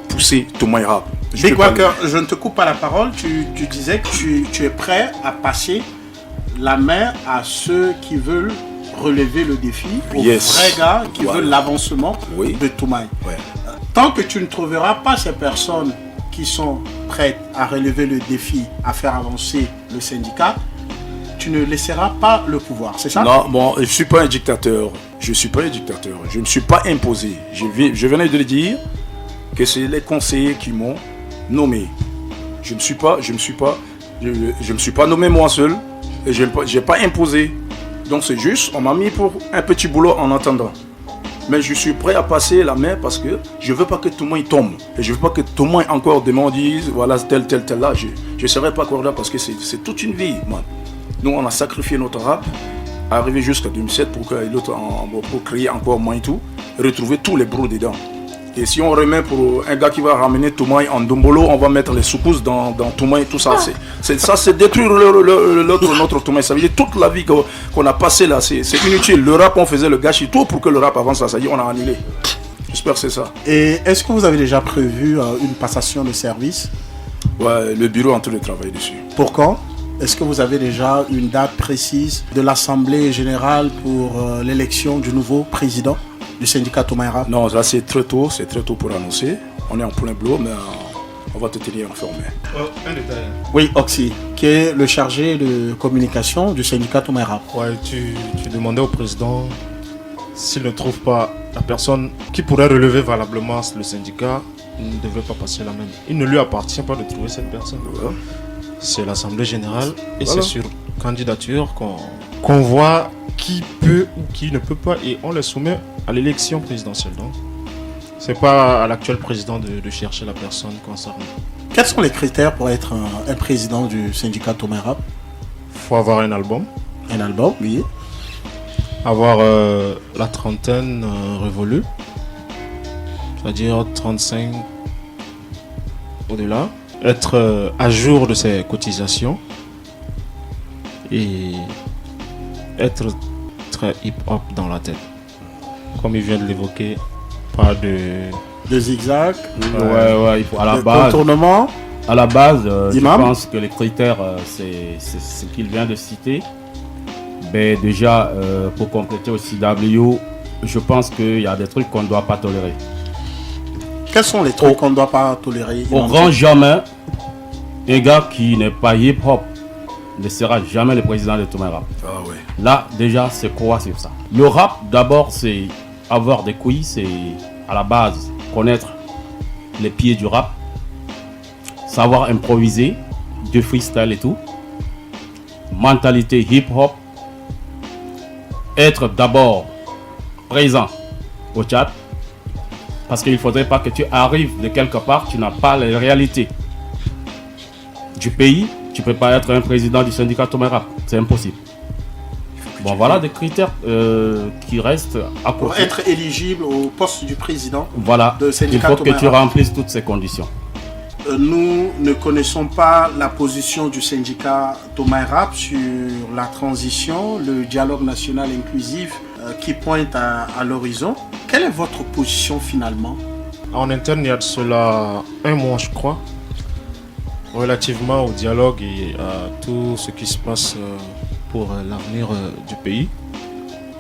pousser tout le rap. Big Walker, je ne te coupe pas la parole. Tu disais que tu es prêt à passer la main à ceux qui veulent relever le défi, aux vrais gars qui veulent l'avancement de Toumaï. Ouais. Tant que tu ne trouveras pas ces personnes qui sont prêtes à relever le défi, à faire avancer le syndicat, tu ne laisseras pas le pouvoir, c'est ça? Non, bon, je ne suis pas un dictateur. Je ne me suis pas imposé. Je venais de le dire que c'est les conseillers qui m'ont nommé. Je ne me suis pas nommé moi seul et je n'ai pas imposé. Donc c'est juste, on m'a mis pour un petit boulot en attendant. Mais je suis prêt à passer la main parce que je ne veux pas que tout le monde tombe. Et je ne veux pas que tout le monde encore demande, dise voilà tel là. Je ne serai pas encore là parce que c'est toute une vie, man. Nous, on a sacrifié notre rap, arrivé jusqu'à 2007 pour créer encore moins et tout, retrouver tous les bros dedans. Et si on remet pour un gars qui va ramener Toumaï en Dombolo, on va mettre les soukousses dans Toumaï, tout ça. C'est détruire notre Toumaï. Ça veut dire toute la vie qu'on a passée là, c'est inutile. Le rap, on faisait le gâchis tout pour que le rap avance, ça y est, on a annulé. J'espère que c'est ça. Et est-ce que vous avez déjà prévu une passation de service? Ouais, le bureau est en train de travailler dessus. Pour quand? Est-ce que vous avez déjà une date précise de l'Assemblée générale pour l'élection du nouveau président du syndicat Thomas Rap? Non, là c'est très tôt pour annoncer. On est en plein boulot, mais on va te tenir informé. Un détail. Oui, Oxy, qui est le chargé de communication du syndicat Thomas Rap. Ouais, tu demandais au président s'il ne trouve pas la personne qui pourrait relever valablement le syndicat, il ne devrait pas passer la main. Il ne lui appartient pas de trouver cette personne. Ouais. C'est l'Assemblée générale et c'est sur candidature qu'on voit qui peut ou qui ne peut pas et on les soumet à l'élection présidentielle. Donc, c'est pas à l'actuel président de chercher la personne concernée. Quels sont les critères pour être un président du syndicat Thomas Rap? Il faut avoir un album. Un album, oui. Avoir la trentaine révolue, c'est-à-dire 35 au-delà. Être à jour de ses cotisations et être très hip-hop dans la tête. Comme il vient de l'évoquer, pas de zigzag, ouais, il faut à la base. Contournement. À la base, je pense que les critères, c'est ce qu'il vient de citer. Mais déjà, pour compléter aussi W, je pense qu'il y a des trucs qu'on ne doit pas tolérer. Quels sont les trucs qu'on ne doit pas tolérer? Au grand jamais, un gars qui n'est pas hip-hop ne sera jamais le président de Thomas Rap. Ah ouais. Là, déjà, c'est quoi sur ça? Le rap, d'abord, c'est avoir des couilles, c'est à la base connaître les pieds du rap, savoir improviser, du freestyle et tout, mentalité hip-hop, être d'abord présent au chat. Parce qu'il ne faudrait pas que tu arrives de quelque part, tu n'as pas les réalités du pays. Tu ne peux pas être un président du syndicat Thomas Rap. C'est impossible. Bon, voilà des critères qui restent à côté. Pour être éligible au poste du président, voilà, de syndicat il faut Thomas que tu Rap. remplisses toutes ces conditions. Nous ne connaissons pas la position du syndicat Thomas Rap sur la transition, le dialogue national inclusif qui pointe à l'horizon. Quelle est votre position finalement? En interne, il y a de cela un mois, je crois, relativement au dialogue et à tout ce qui se passe pour l'avenir du pays.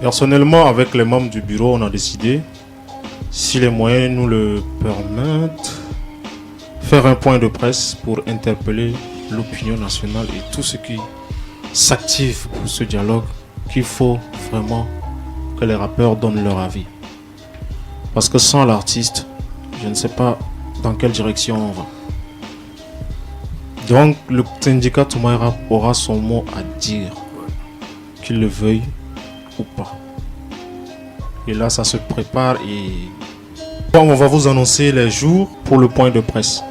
Personnellement, avec les membres du bureau, on a décidé, si les moyens nous le permettent, faire un point de presse pour interpeller l'opinion nationale et tout ce qui s'active pour ce dialogue, qu'il faut vraiment que les rappeurs donnent leur avis. Parce que sans l'artiste, je ne sais pas dans quelle direction on va. Donc le syndicat Thomas Rap aura son mot à dire, qu'il le veuille ou pas. Et là ça se prépare et bon, on va vous annoncer les jours pour le point de presse.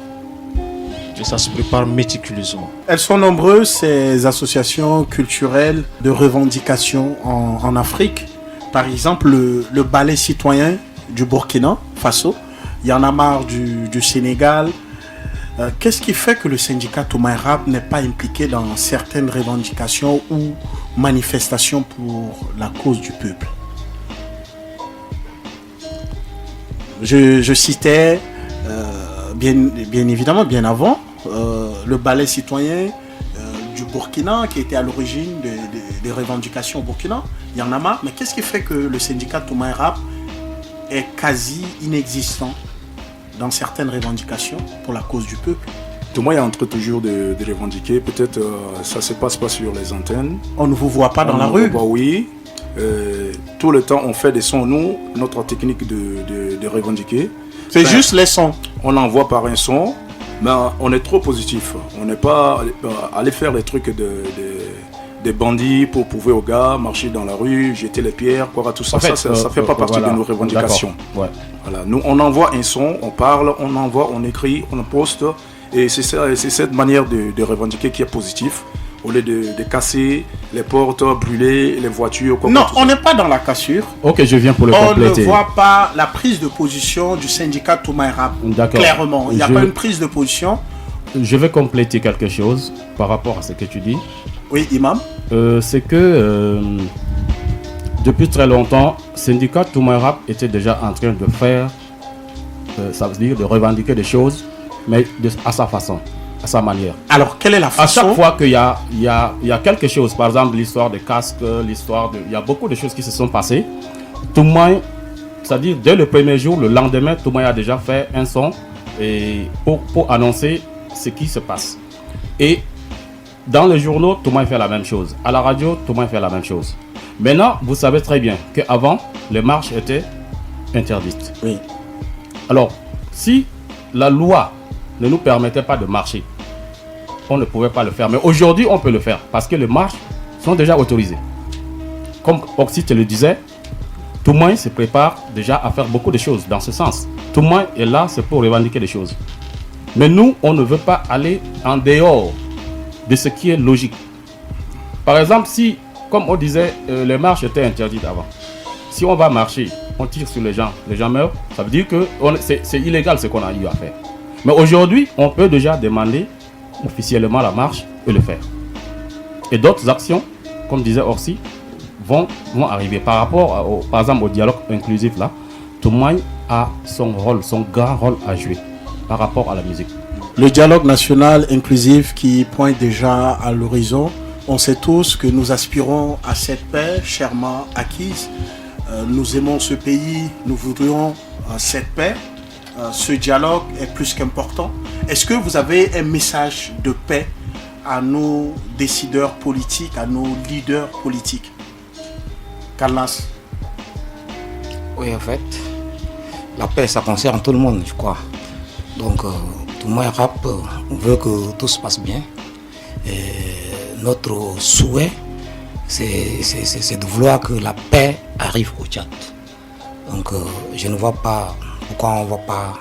Et ça se prépare méticuleusement. Elles sont nombreuses ces associations culturelles de revendication en Afrique. Par exemple le ballet citoyen du Burkina Faso, il y en a marre du Sénégal. Qu'est-ce qui fait que le syndicat Thomas Rap n'est pas impliqué dans certaines revendications ou manifestations pour la cause du peuple? Je citais bien évidemment bien avant le ballet citoyen du Burkina qui était à l'origine des revendications au Burkina. Il y en a marre, mais qu'est-ce qui fait que le syndicat Thomas Rap est quasi inexistant dans certaines revendications pour la cause du peuple? Thomas est en train toujours de revendiquer. Peut-être ça ne se passe pas sur les antennes. On ne vous voit pas dans la rue? Oui. Tout le temps, on fait des sons. Nous, notre technique de revendiquer. C'est juste les sons. On envoie par un son, mais on est trop positif. On n'est pas aller faire les trucs des bandits pour prouver aux gars, marcher dans la rue, jeter les pierres, quoi, tout ça. En fait, ça fait pas partie de nos revendications. Ouais. Voilà. Nous, on envoie un son, on parle, on envoie, on écrit, on poste. Et c'est cette manière de revendiquer qui est positif. Au lieu de casser les portes, brûler les voitures. Quoi, non, on n'est pas dans la cassure. Ok, je viens pour le compléter. On ne voit pas la prise de position du syndicat Thomas Rap. Clairement, il n'y a pas une prise de position. Je vais compléter quelque chose par rapport à ce que tu dis. Oui, Imam. C'est que depuis très longtemps, le syndicat Thomas Rap était déjà en train de faire, ça veut dire de revendiquer des choses, mais à sa façon. à sa manière. Alors, quelle est la façon? À chaque fois qu'il y a quelque chose, par exemple l'histoire des casques, il y a beaucoup de choses qui se sont passées. Tout le monde, c'est-à-dire dès le premier jour, le lendemain, tout le monde a déjà fait un son et pour annoncer ce qui se passe. Et dans les journaux, tout le monde fait la même chose. À la radio, tout le monde fait la même chose. Maintenant, vous savez très bien qu'avant, les marches étaient interdites. Oui. Alors, si la loi ne nous permettait pas de marcher, on ne pouvait pas le faire. Mais aujourd'hui, on peut le faire parce que les marches sont déjà autorisées. Comme Oxy te le disait, tout le monde se prépare déjà à faire beaucoup de choses dans ce sens. Tout le monde est là, c'est pour revendiquer des choses. Mais nous, on ne veut pas aller en dehors de ce qui est logique. Par exemple, si, comme on disait, les marches étaient interdites avant. Si on va marcher, on tire sur les gens meurent, ça veut dire que c'est illégal ce qu'on a eu à faire. Mais aujourd'hui, on peut déjà demander officiellement la marche et le faire. Et d'autres actions, comme disait Orsi, vont arriver. Par rapport, par exemple, au dialogue inclusif, là, tout le monde a son rôle, son grand rôle à jouer par rapport à la musique. Le dialogue national inclusif qui pointe déjà à l'horizon, on sait tous que nous aspirons à cette paix chèrement acquise. Nous aimons ce pays, nous voudrions cette paix. Ce dialogue est plus qu'important. Est-ce que vous avez un message de paix à nos décideurs politiques, à nos leaders politiques? Carlas. Oui, en fait, la paix, ça concerne tout le monde, je crois. Donc, tout le monde rap, on veut que tout se passe bien. Et notre souhait, c'est de vouloir que la paix arrive au Tchad. Donc, je ne vois pas pourquoi on ne va pas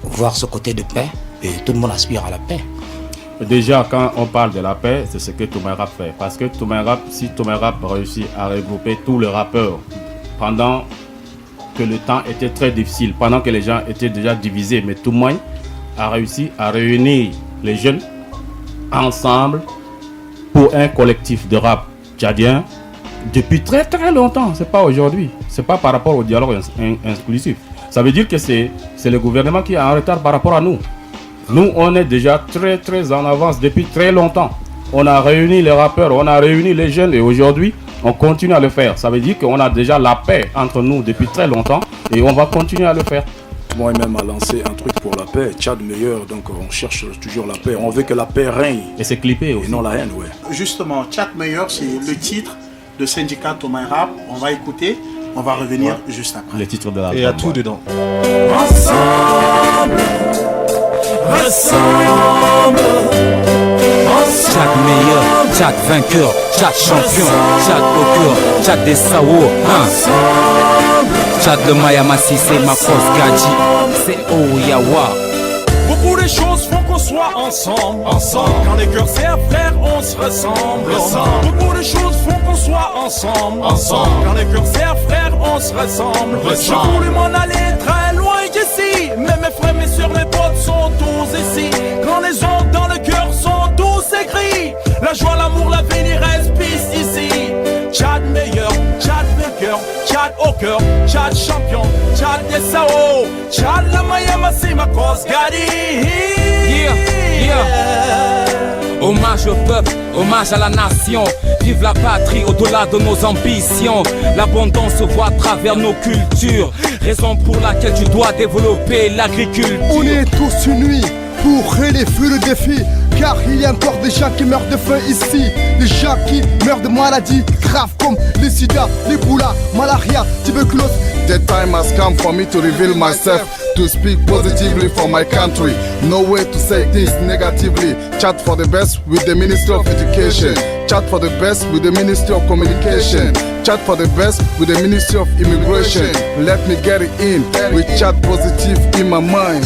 voir ce côté de paix. Et tout le monde aspire à la paix. Déjà, quand on parle de la paix, c'est ce que Toumaï Rap fait. Parce que si Toumaï Rap réussit à regrouper tous les rappeurs pendant que le temps était très difficile, pendant que les gens étaient déjà divisés, mais Toumaï a réussi à réunir les jeunes ensemble pour un collectif de rap tchadien depuis très très longtemps. C'est pas aujourd'hui. C'est pas par rapport au dialogue inclusif. Ça veut dire que c'est le gouvernement qui est en retard par rapport à nous. Nous, on est déjà très très en avance depuis très longtemps. On a réuni les rappeurs, on a réuni les jeunes et aujourd'hui, on continue à le faire. Ça veut dire qu'on a déjà la paix entre nous depuis très longtemps et on va continuer à le faire. Moi-même a lancé un truc pour la paix, Tchad meilleur, donc on cherche toujours la paix. On veut que la paix règne. Et c'est clippé aussi. Et non la haine, ouais. Justement, Tchad meilleur, c'est le titre de syndicat Toumaï Rap. On va écouter, on va revenir juste après. Le titre de la. Et il y a tout dedans. Ensemble, ressemble. Tchad meilleur, Tchad vainqueur, Tchad champion, Tchad au cœur, Tchad des Sao, Tchad de Mayamasi, c'est ma force Gadji, c'est Oyawa. Beaucoup de choses font qu'on soit ensemble. Quand les cœurs servent, frères, on se ressemble. Beaucoup de choses font qu'on soit ensemble. Quand les cœurs servent, frères, on se ressemble. Je voulais m'en aller très loin d'ici, mais mes frères, mes soeurs, mes potes sont tous ici. Quand les ondes dans le cœur sont tous écrits, la joie, l'amour, l'avenir respire ici. Tchad meilleur, Tchad vainqueur, Tchad au cœur, Tchad champion, Tchad des Sao, Tchad la Mayamasi, ma cause Gadi. Hommage au peuple, hommage à la nation. Vive la patrie au-delà de nos ambitions. L'abondance se voit à travers nos cultures. Raison pour laquelle tu dois développer l'agriculture. On est tous unis pour relever le défi. Car il y a encore des gens qui meurent de faim ici. Des gens qui meurent de maladies graves comme les sida, l'Ebola, malaria, tuberculose. The time has come for me to reveal myself, to speak positively for my country. No way to say things negatively. Chat for the best with the Ministry of Education. Chat for the best with the Ministry of Communication. Chat for the best with the Ministry of Immigration. Let me get it in with chat positive in my mind.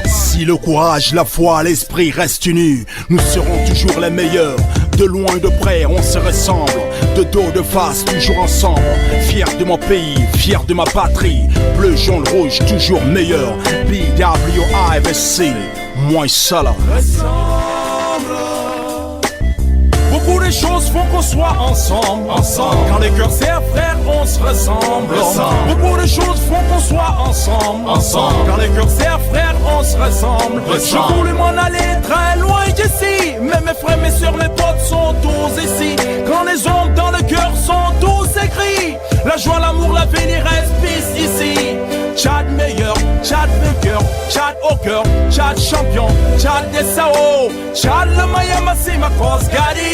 Si le courage, la foi, l'esprit restent unis, nous serons toujours les meilleurs. De loin et de près, on se ressemble. De dos, de face, toujours ensemble. Fier de mon pays, fier de ma patrie. Bleu, jaune, rouge, toujours meilleur. BWIVC, moins ça là. Beaucoup de les choses font qu'on soit ensemble. Quand les cœurs serrent, frère, on se ressemble. Beaucoup de choses font qu'on soit ensemble. Quand les cœurs serrent, frère, on se ressemble. Je voulais m'en aller très loin d'ici, mais mes frères, mes soeurs, mes potes sont tous ici. Quand les hommes dans le cœur sont tous écrits, la joie, l'amour, l'avenir reste ici. Tchad meilleur, Tchad vainqueur, Tchad au cœur, Tchad champion, Tchad des Sao, Tchad le Miami, c'est ma cause gadi.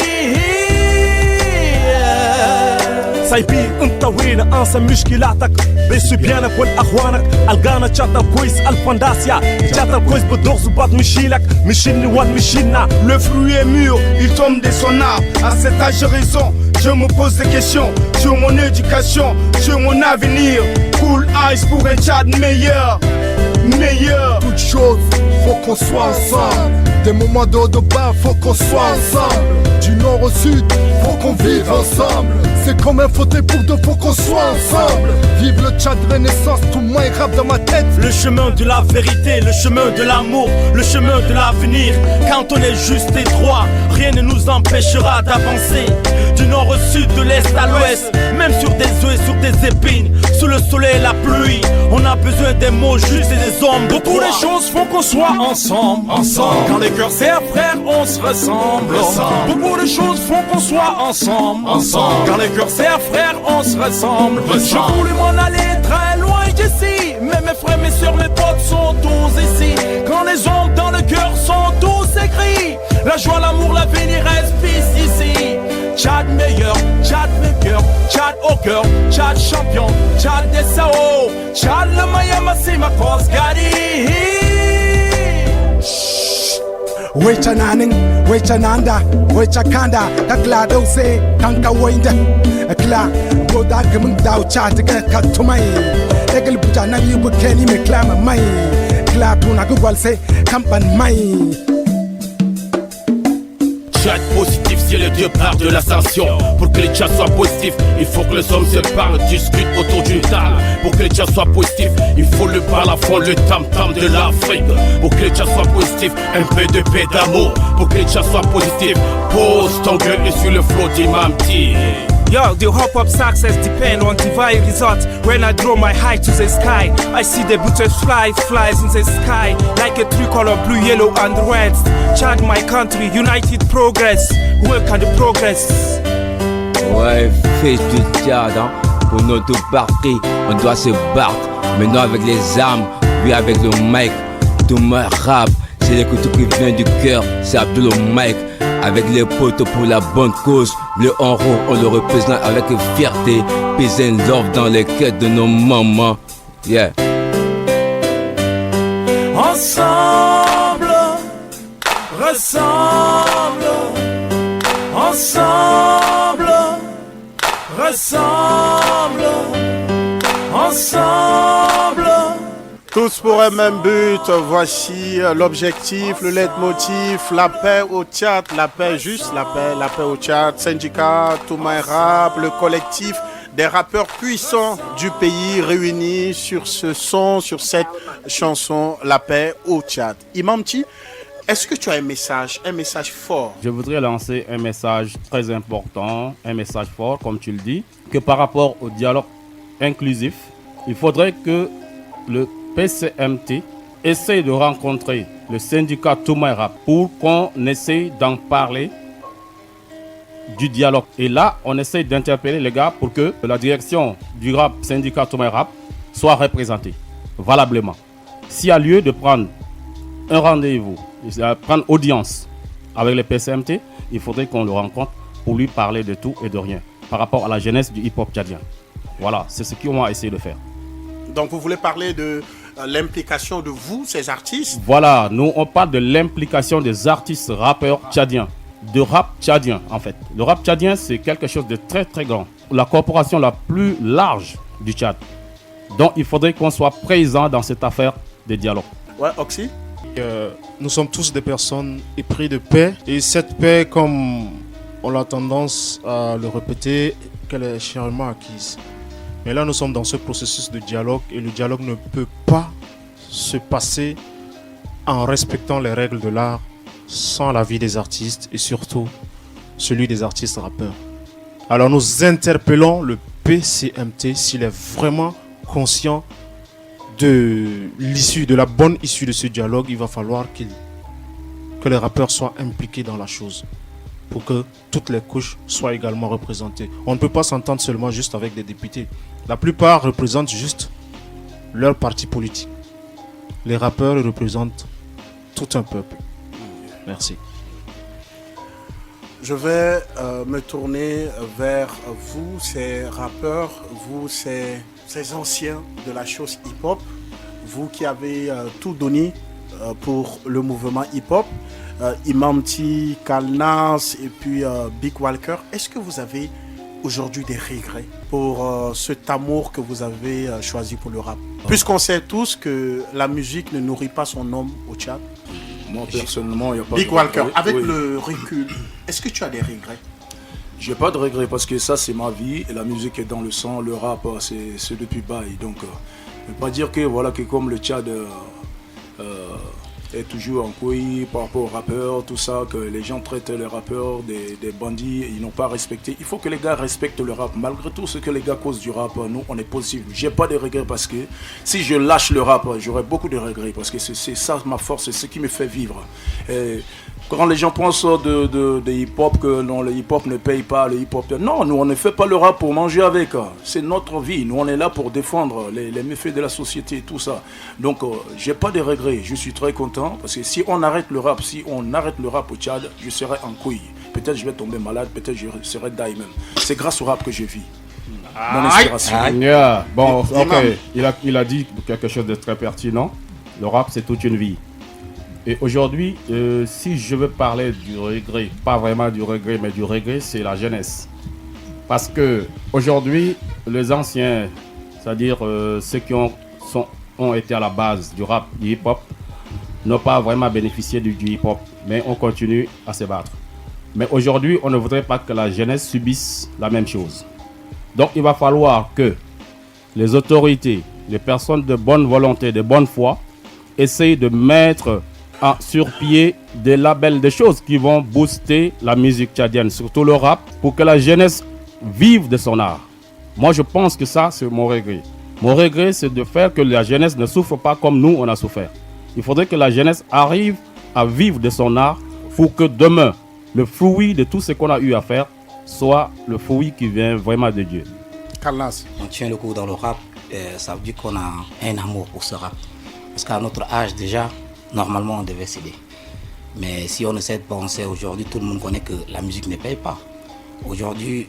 سايبي انت وين انسى مشكلاتك بس بيانك والاخوانك القانا تشاتا كويس الفانداسيا تشاتا كويس بدوغ بعض مشيلك مشيني وان مشينا. Le fruit est mûr, il tombe de son arbre. À cet âge j'ai raison, je me pose des questions sur mon éducation, sur mon avenir. Cool eyes pour un Tchad meilleur. Toutes choses, faut qu'on soit ensemble. Des moments de haut de bas, faut qu'on soit ensemble. Du nord au sud, faut qu'on vive ensemble. C'est comme un fauteuil pour deux, faut qu'on soit ensemble. Vive le Tchad Renaissance, tout le monde rappe dans ma tête. Le chemin de la vérité, le chemin de l'amour, le chemin de l'avenir. Quand on est juste et droit, rien ne nous empêchera d'avancer. Du nord au sud, de l'est à l'ouest, même sur des œufs et sur des épines, sous le soleil et la pluie, on a besoin des mots justes et des hommes de beaucoup de choses font qu'on soit ensemble. Quand les cœurs serrent, frère, on se ressemble. Beaucoup de choses font qu'on soit ensemble. Quand les cœurs serrent, frère, on se ressemble. Je voulais m'en aller très loin d'ici, mais mes frères, mes soeurs, mes potes sont tous ici. Quand les hommes dans le cœur sont tous écrits, la joie, l'amour, l'avenir reste ici. Tchad meilleur, Tchad vainqueur, Tchad au cœur, Tchad champion, Tchad des Sao, Tchad le Miami, c'est ma cause gadi. Wecha naning, wecha nanda, wecha kanda, kakla dose, kanka wenda, akla, boda gemung dao cha tega katumai, egel buta na yubu keni me klama mai, kla tuna gugwalse, kampan mai. Tchad positif, si le Dieu part de l'ascension. Pour que les Tchad soient positifs, il faut que les hommes se parlent, discutent autour d'une table. Pour que les Tchad soient positifs, il faut le parler à fond, le tam-tam de l'Afrique. Pour que les Tchad soient positifs, un peu de paix d'amour. Pour que les Tchad soient positifs, pose ton gueule sur le flot d'Imam T. Yo, the hop-up success depend on divine results. When I draw my height to the sky, I see the butterfly flies in the sky like a tricolor, blue, yellow and red. Tchad, my country, united progress. Work and progress. Ouais, fils du Tchad, hein. Pour notre parti, on doit se battre. Maintenant avec les armes, puis avec le mic. Tout ma rap, c'est l'écoute qui vient du cœur, c'est Abdul Mike. Avec les potes pour la bonne cause, le en haut, on le représente avec fierté. Peace and love dans les quêtes de nos mamans. Yeah. Ensemble, ressemble. Ensemble, ressemble. Ensemble. Tous pour un même but, voici l'objectif, le leitmotiv, la paix au Tchad, la paix juste, la paix au Tchad, syndicat, Toumaï Rap, le collectif des rappeurs puissants du pays réunis sur ce son, sur cette chanson, la paix au Tchad. Imam T, est-ce que tu as un message fort? Je voudrais lancer un message très important, un message fort, comme tu le dis, que par rapport au dialogue inclusif, il faudrait que le PCMT essaye de rencontrer le syndicat Toumaï Rap pour qu'on essaye d'en parler du dialogue. Et là, on essaye d'interpeller les gars pour que la direction du rap syndicat Toumaï Rap soit représentée valablement. S'il y a lieu de prendre un rendez-vous, prendre audience avec le PCMT, il faudrait qu'on le rencontre pour lui parler de tout et de rien par rapport à la jeunesse du hip-hop tchadien. Voilà, c'est ce qu'on va essayer de faire. Donc vous voulez parler de l'implication de vous, ces artistes? Voilà, nous on parle de l'implication des artistes rappeurs tchadiens, de rap tchadien en fait. Le rap tchadien, c'est quelque chose de très très grand. La corporation la plus large du Tchad. Donc il faudrait qu'on soit présent dans cette affaire de dialogue. Ouais, Oxy? Nous sommes tous des personnes épris de paix. Et cette paix, comme on a tendance à le répéter, qu'elle est chèrement acquise. Mais là, nous sommes dans ce processus de dialogue et le dialogue ne peut pas se passer en respectant les règles de l'art sans l'avis des artistes et surtout celui des artistes rappeurs. Alors nous interpellons le PCMT s'il est vraiment conscient de l'issue, de la bonne issue de ce dialogue. Il va falloir que les rappeurs soient impliqués dans la chose pour que toutes les couches soient également représentées. On ne peut pas s'entendre seulement juste avec des députés. La plupart représentent juste leur parti politique. Les rappeurs représentent tout un peuple. Merci. Je vais me tourner vers vous, ces rappeurs, vous, ces anciens de la chose hip-hop, vous qui avez tout donné pour le mouvement hip-hop, Imam T, Kalnas et puis Big Walker. Est-ce que vous avez aujourd'hui des regrets pour cet amour que vous avez choisi pour le rap? Puisqu'on sait tous que la musique ne nourrit pas son homme au Tchad. Moi personnellement, il n'y a pas Big de Walker, regret. avec Oui. le recul, est-ce que tu as des regrets? J'ai pas de regrets parce que ça c'est ma vie et la musique est dans le sang, le rap c'est depuis bail. Donc je ne veux pas dire que voilà que comme le Tchad est toujours en couille par rapport aux rappeurs, tout ça, que les gens traitent les rappeurs des bandits, ils n'ont pas respecté. Il faut que les gars respectent le rap. Malgré tout ce que les gars causent du rap, nous on est positif. J'ai pas de regrets parce que si je lâche le rap, j'aurai beaucoup de regrets parce que c'est ça ma force, c'est ce qui me fait vivre. Et quand les gens pensent de hip-hop, que non, le hip-hop ne paye pas, le hip-hop... Non, nous on ne fait pas le rap pour manger avec. C'est notre vie. Nous on est là pour défendre les méfaits de la société, tout ça. Donc j'ai pas de regrets. Je suis très content parce que si on arrête le rap, au Tchad, je serai en couille. Peut-être je vais tomber malade, peut-être je serai die même. C'est grâce au rap que je vis. Mon inspiration. Yeah. Bon, ok. Il a dit quelque chose de très pertinent. Le rap, c'est toute une vie. Et aujourd'hui, si je veux parler du regret, pas vraiment du regret, mais du regret, c'est la jeunesse. Parce que aujourd'hui, les anciens, c'est-à-dire ceux qui ont été à la base du rap, du hip-hop, n'ont pas vraiment bénéficié du hip-hop, mais on continue à se battre. Mais aujourd'hui, on ne voudrait pas que la jeunesse subisse la même chose. Donc il va falloir que les autorités, les personnes de bonne volonté, de bonne foi, essayent de mettre sur pied des labels, des choses qui vont booster la musique tchadienne, surtout le rap, pour que la jeunesse vive de son art. Moi, je pense que ça, c'est mon regret. Mon regret, c'est de faire que la jeunesse ne souffre pas comme nous, on a souffert. Il faudrait que la jeunesse arrive à vivre de son art pour que demain, le fruit de tout ce qu'on a eu à faire soit le fruit qui vient vraiment de Dieu. Kalnas. On tient le coup dans le rap, ça veut dire qu'on a un amour pour ce rap. Parce qu'à notre âge déjà, normalement on devait céder. Mais si on essaie de penser aujourd'hui, tout le monde connaît que la musique ne paye pas. Aujourd'hui,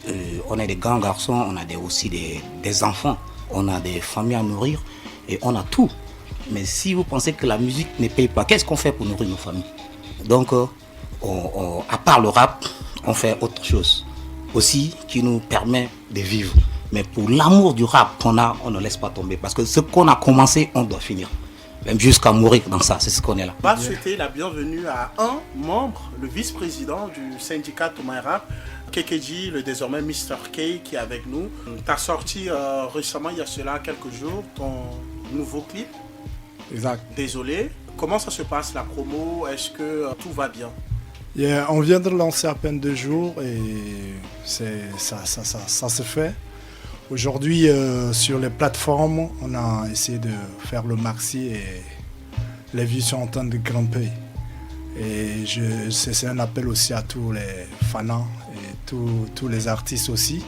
on est des grands garçons, on a aussi des enfants, on a des familles à nourrir et on a tout. Mais si vous pensez que la musique ne paye pas, qu'est-ce qu'on fait pour nourrir nos familles? Donc, à part le rap, on fait autre chose aussi qui nous permet de vivre. Mais pour l'amour du rap qu'on a, on ne laisse pas tomber. Parce que ce qu'on a commencé, on doit finir. Même jusqu'à mourir dans ça, c'est ce qu'on est là. On va souhaiter la bienvenue à un membre, le vice-président du syndicat Toumaï Rap, Kekeji, le désormais Mr. K, qui est avec nous. Tu as sorti récemment, il y a cela quelques jours, ton nouveau clip. Exact. Désolé. Comment ça se passe la promo? Est-ce que tout va bien? Yeah, on vient de le lancer à peine 2 jours et ça se fait. Aujourd'hui, sur les plateformes, on a essayé de faire le maxi et les vues sont en train de grimper. Et c'est un appel aussi à tous les fans et tous les artistes aussi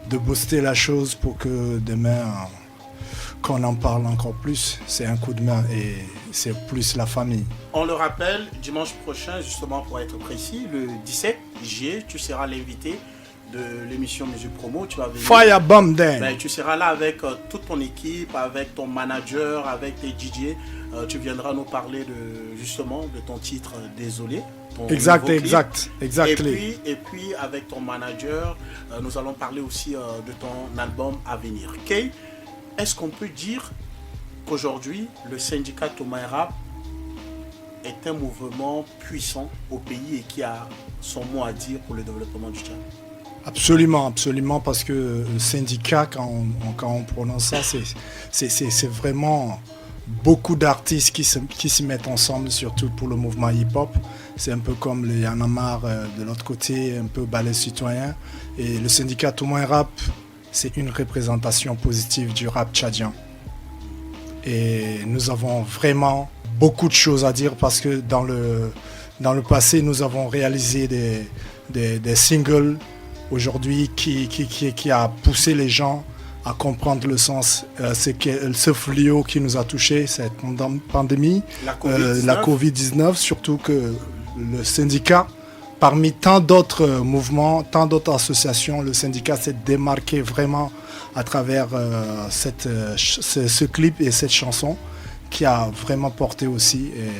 de booster la chose pour que demain, qu'on en parle encore plus. C'est un coup de main et c'est plus la famille. On le rappelle, dimanche prochain, justement pour être précis, le 17 juillet, tu seras l'invité de l'émission Musique Promo. Tu vas venir. Firebomb Dan. Ben, tu seras là avec toute ton équipe, avec ton manager, avec tes DJ. Tu viendras nous parler justement de ton titre Désolé. Exact. Et puis avec ton manager, nous allons parler aussi de ton album à venir. Kay, est-ce qu'on peut dire qu'aujourd'hui, le syndicat Toumaï Rap est un mouvement puissant au pays et qui a son mot à dire pour le développement du Tchad? Absolument, parce que le syndicat, quand on prononce ça, c'est vraiment beaucoup d'artistes qui se mettent ensemble, surtout pour le mouvement hip-hop. C'est un peu comme les Y'en a marre de l'autre côté, un peu ballet citoyen. Et le syndicat Toumoin Rap, c'est une représentation positive du rap tchadien. Et nous avons vraiment beaucoup de choses à dire parce que dans le passé, nous avons réalisé des singles aujourd'hui qui a poussé les gens à comprendre le sens. C'est ce fléau qui nous a touchés, cette pandémie, la Covid-19, surtout que le syndicat, parmi tant d'autres mouvements, tant d'autres associations, le syndicat s'est démarqué vraiment à travers ce clip et cette chanson qui a vraiment porté aussi. Et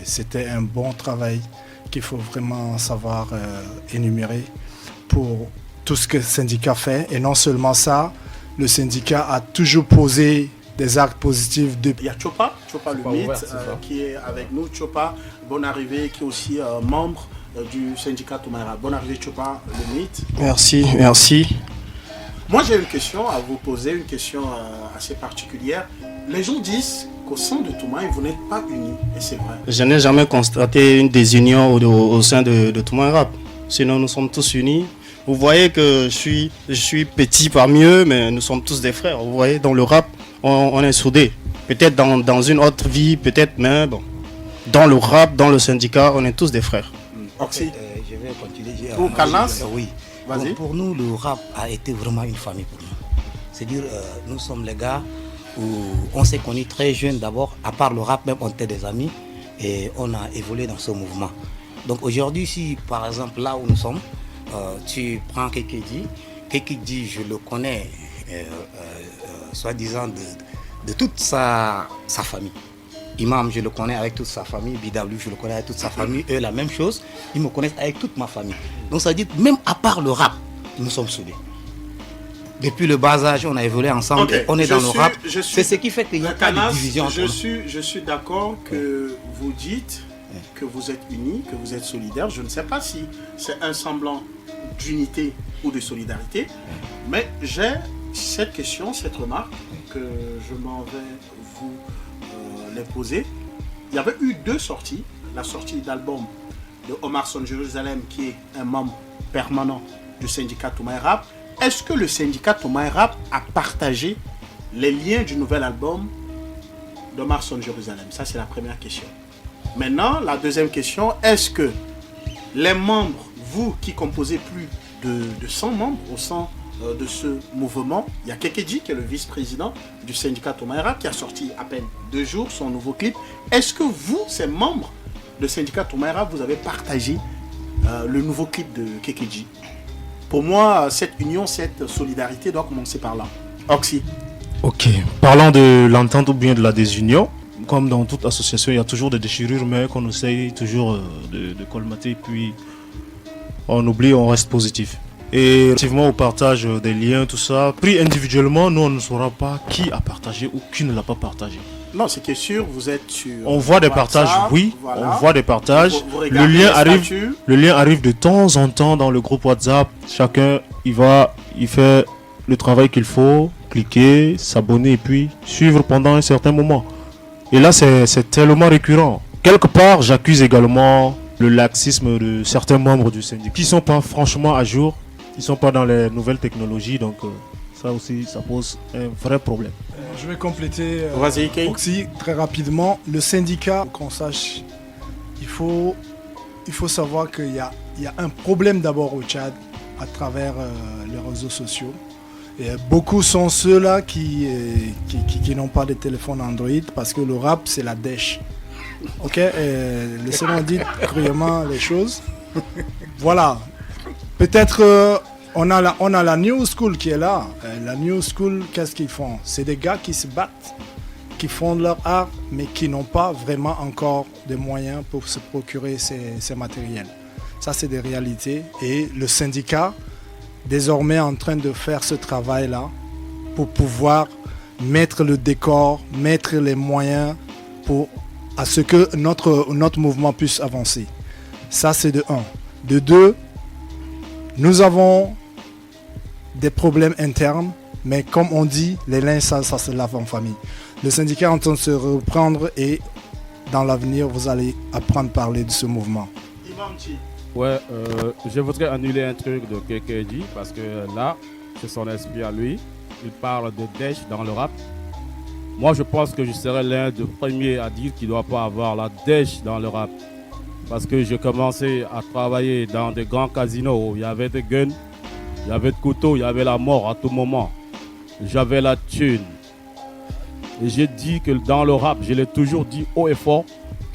c'était un bon travail qu'il faut vraiment savoir énumérer pour tout ce que le syndicat fait. Et non seulement ça, le syndicat a toujours posé des actes positifs. Il y a Chopa le mythe, qui est avec nous. Chopa, bonne arrivée, qui est aussi membre du syndicat Toumoin Rap. Bonne arrivée Chopa, le mythe. Merci. Moi j'ai une question à vous poser, une question assez particulière. Les gens disent qu'au sein de Toumoin, vous n'êtes pas unis, et c'est vrai. Je n'ai jamais constaté une désunion au sein de Toumoin Rap. Sinon nous sommes tous unis. Vous voyez que je suis petit parmi eux, mais nous sommes tous des frères. Vous voyez, dans le rap, on est soudés. Peut-être dans une autre vie, peut-être, mais bon. Dans le rap, dans le syndicat, on est tous des frères. Oxy. Je vais continuer. Pour Kalnas, oui. Vas-y. Pour nous, le rap a été vraiment une famille pour nous. C'est-à-dire, nous sommes les gars où on s'est connus très jeunes d'abord. À part le rap, même on était des amis. Et on a évolué dans ce mouvement. Donc aujourd'hui, si par exemple, là où nous sommes, tu prends Kekidji, je le connais, soi-disant de toute sa famille. Imam, je le connais avec toute sa famille. BW, je le connais avec toute sa famille. Eux, la même chose. Ils me connaissent avec toute ma famille. Donc ça veut dire, même à part le rap, nous sommes soudés. Depuis le bas âge, on a évolué ensemble. Okay. On est dans le rap. C'est ce qui fait qu'il n'y a pas de division entre nous. Je suis d'accord que vous dites que vous êtes unis, que vous êtes solidaires. Je ne sais pas si c'est un semblant d'unité ou de solidarité, mais j'ai cette question, cette remarque que je m'en vais vous les poser. Il y avait eu 2 sorties, la sortie d'album de Omar Son Jérusalem qui est un membre permanent du syndicat Toumoin Rap. Est-ce que le syndicat Toumoin Rap a partagé les liens du nouvel album d'Omar Son Jérusalem? Ça c'est la première question. Maintenant, la deuxième question, est-ce que les membres, vous qui composez plus de 100 membres au sein de ce mouvement, il y a Kekidji qui est le vice-président du syndicat Toumoin Rap qui a sorti à peine 2 jours son nouveau clip. Est-ce que vous, ces membres du syndicat Toumoin Rap, vous avez partagé le nouveau clip de Kekidji? Pour moi, cette union, cette solidarité doit commencer par là. Oxy. Ok, parlant de l'entente ou bien de la désunion, comme dans toute association, il y a toujours des déchirures, mais qu'on essaye toujours de colmater, puis on oublie, on reste positif. Et effectivement, au partage des liens, tout ça, pris individuellement, nous, on ne saura pas qui a partagé ou qui ne l'a pas partagé. Non, c'est que sûr, vous êtes sur... On voit des partages, oui, voilà. On voit des partages. Vous le lien arrive de temps en temps dans le groupe WhatsApp. Chacun, il fait le travail qu'il faut, cliquer, s'abonner et puis suivre pendant un certain moment. Et là, c'est tellement récurrent. Quelque part, j'accuse également le laxisme de certains membres du syndicat qui ne sont pas franchement à jour, qui ne sont pas dans les nouvelles technologies. Donc ça aussi, ça pose un vrai problème. Je vais compléter Oxy très rapidement. Le syndicat, qu'on sache, il faut savoir qu'il y a un problème d'abord au Tchad à travers les réseaux sociaux. Et beaucoup sont ceux-là qui n'ont pas de téléphone Android parce que le rap, c'est la dèche. Ok, laissez-moi dire cruellement les choses. Voilà. Peut-être on a la New School qui est là. La New School, qu'est-ce qu'ils font? C'est des gars qui se battent, qui font leur art, mais qui n'ont pas vraiment encore des moyens pour se procurer ces matériels. Ça, c'est des réalités. Et le syndicat, désormais, est en train de faire ce travail-là pour pouvoir mettre le décor, mettre les moyens à ce que notre mouvement puisse avancer. Ça, c'est de 1. De 2, nous avons des problèmes internes, mais comme on dit, les linges sales, ça se lave en famille. Le syndicat est en train de se reprendre et dans l'avenir, vous allez apprendre à parler de ce mouvement. Ouais, je voudrais annuler un truc de KKD parce que là, c'est son esprit à lui. Il parle de Desh dans le rap. Moi, je pense que je serais l'un des premiers à dire qu'il ne doit pas avoir la Desh dans le rap. Parce que j'ai commencé à travailler dans des grands casinos où il y avait des guns, il y avait des couteaux, il y avait la mort à tout moment. J'avais la thune. Et j'ai dit que dans le rap, je l'ai toujours dit haut et fort,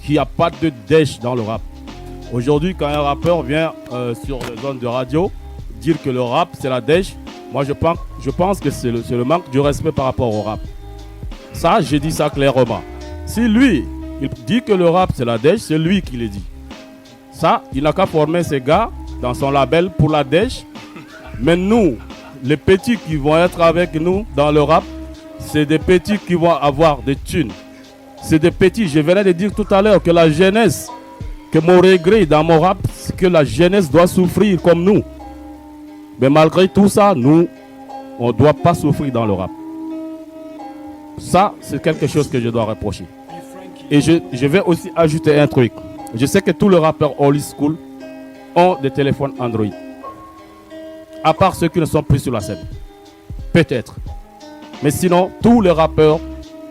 qu'il n'y a pas de Desh dans le rap. Aujourd'hui, quand un rappeur vient sur les zones de radio dire que le rap c'est la Desh, moi je pense que c'est le manque du respect par rapport au rap. Ça, j'ai dit ça clairement. Si lui, il dit que le rap c'est la Desh, c'est lui qui le dit. Ça, il n'a qu'à former ses gars dans son label pour la Desh. Mais nous, les petits qui vont être avec nous dans le rap, c'est des petits qui vont avoir des thunes. C'est des petits, je venais de dire tout à l'heure que la jeunesse, que mon regret dans mon rap, c'est que la jeunesse doit souffrir comme nous. Mais malgré tout ça, nous, on ne doit pas souffrir dans le rap. Ça, c'est quelque chose que je dois reprocher. Et je vais aussi ajouter un truc. Je sais que tous les rappeurs old school ont des téléphones Android. À part ceux qui ne sont plus sur la scène. Peut-être. Mais sinon, tous les rappeurs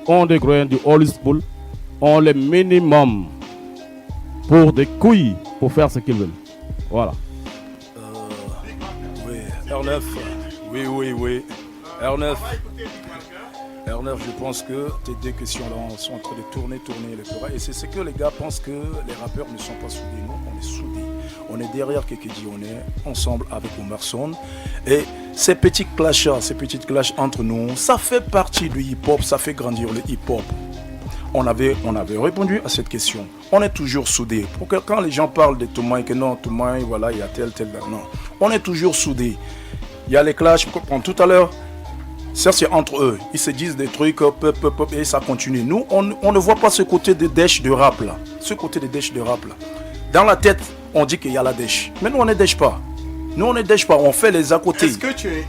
ont des grains du old school, ont le minimum pour des couilles pour faire ce qu'ils veulent. Voilà. Oui, R9. Oui. R9. R9, je pense que tes deux questions-là sont en train de tourner le courant. Et c'est ce que les gars pensent que les rappeurs ne sont pas soudés. Non, on est soudés. On est derrière KKD, on est ensemble avec Omerson. Et ces petits clashs entre nous, ça fait partie du hip-hop, ça fait grandir le hip-hop. On avait répondu à cette question. On est toujours soudés. Pour que quand les gens parlent de Toumaï, que non, Toumaï, voilà, il y a tel, non. On est toujours soudés. Il y a les clashs, comme tout à l'heure. Certes, c'est entre eux. Ils se disent des trucs, et ça continue. Nous, on ne voit pas ce côté de Desh de rap là. Ce côté de Desh de rap là. Dans la tête, on dit qu'il y a la Desh. Mais nous, on ne Desh pas. Nous, on ne Desh pas. On fait les à côté. Est-ce que tu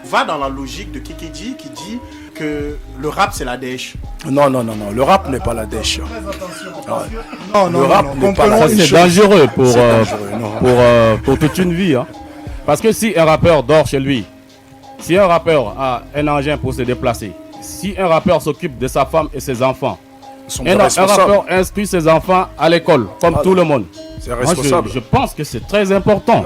vas dans la logique de KKD qui dit que le rap, c'est la Desh? Non. Le rap n'est pas la Desh. Non, le rap n'est pas la Desh. C'est dangereux pour toute une vie. Hein. Parce que si un rappeur dort chez lui, si un rappeur a un engin pour se déplacer, si un rappeur s'occupe de sa femme et ses enfants, un rappeur inscrit ses enfants à l'école, comme tout le monde, c'est responsable. Moi, je pense que c'est très important.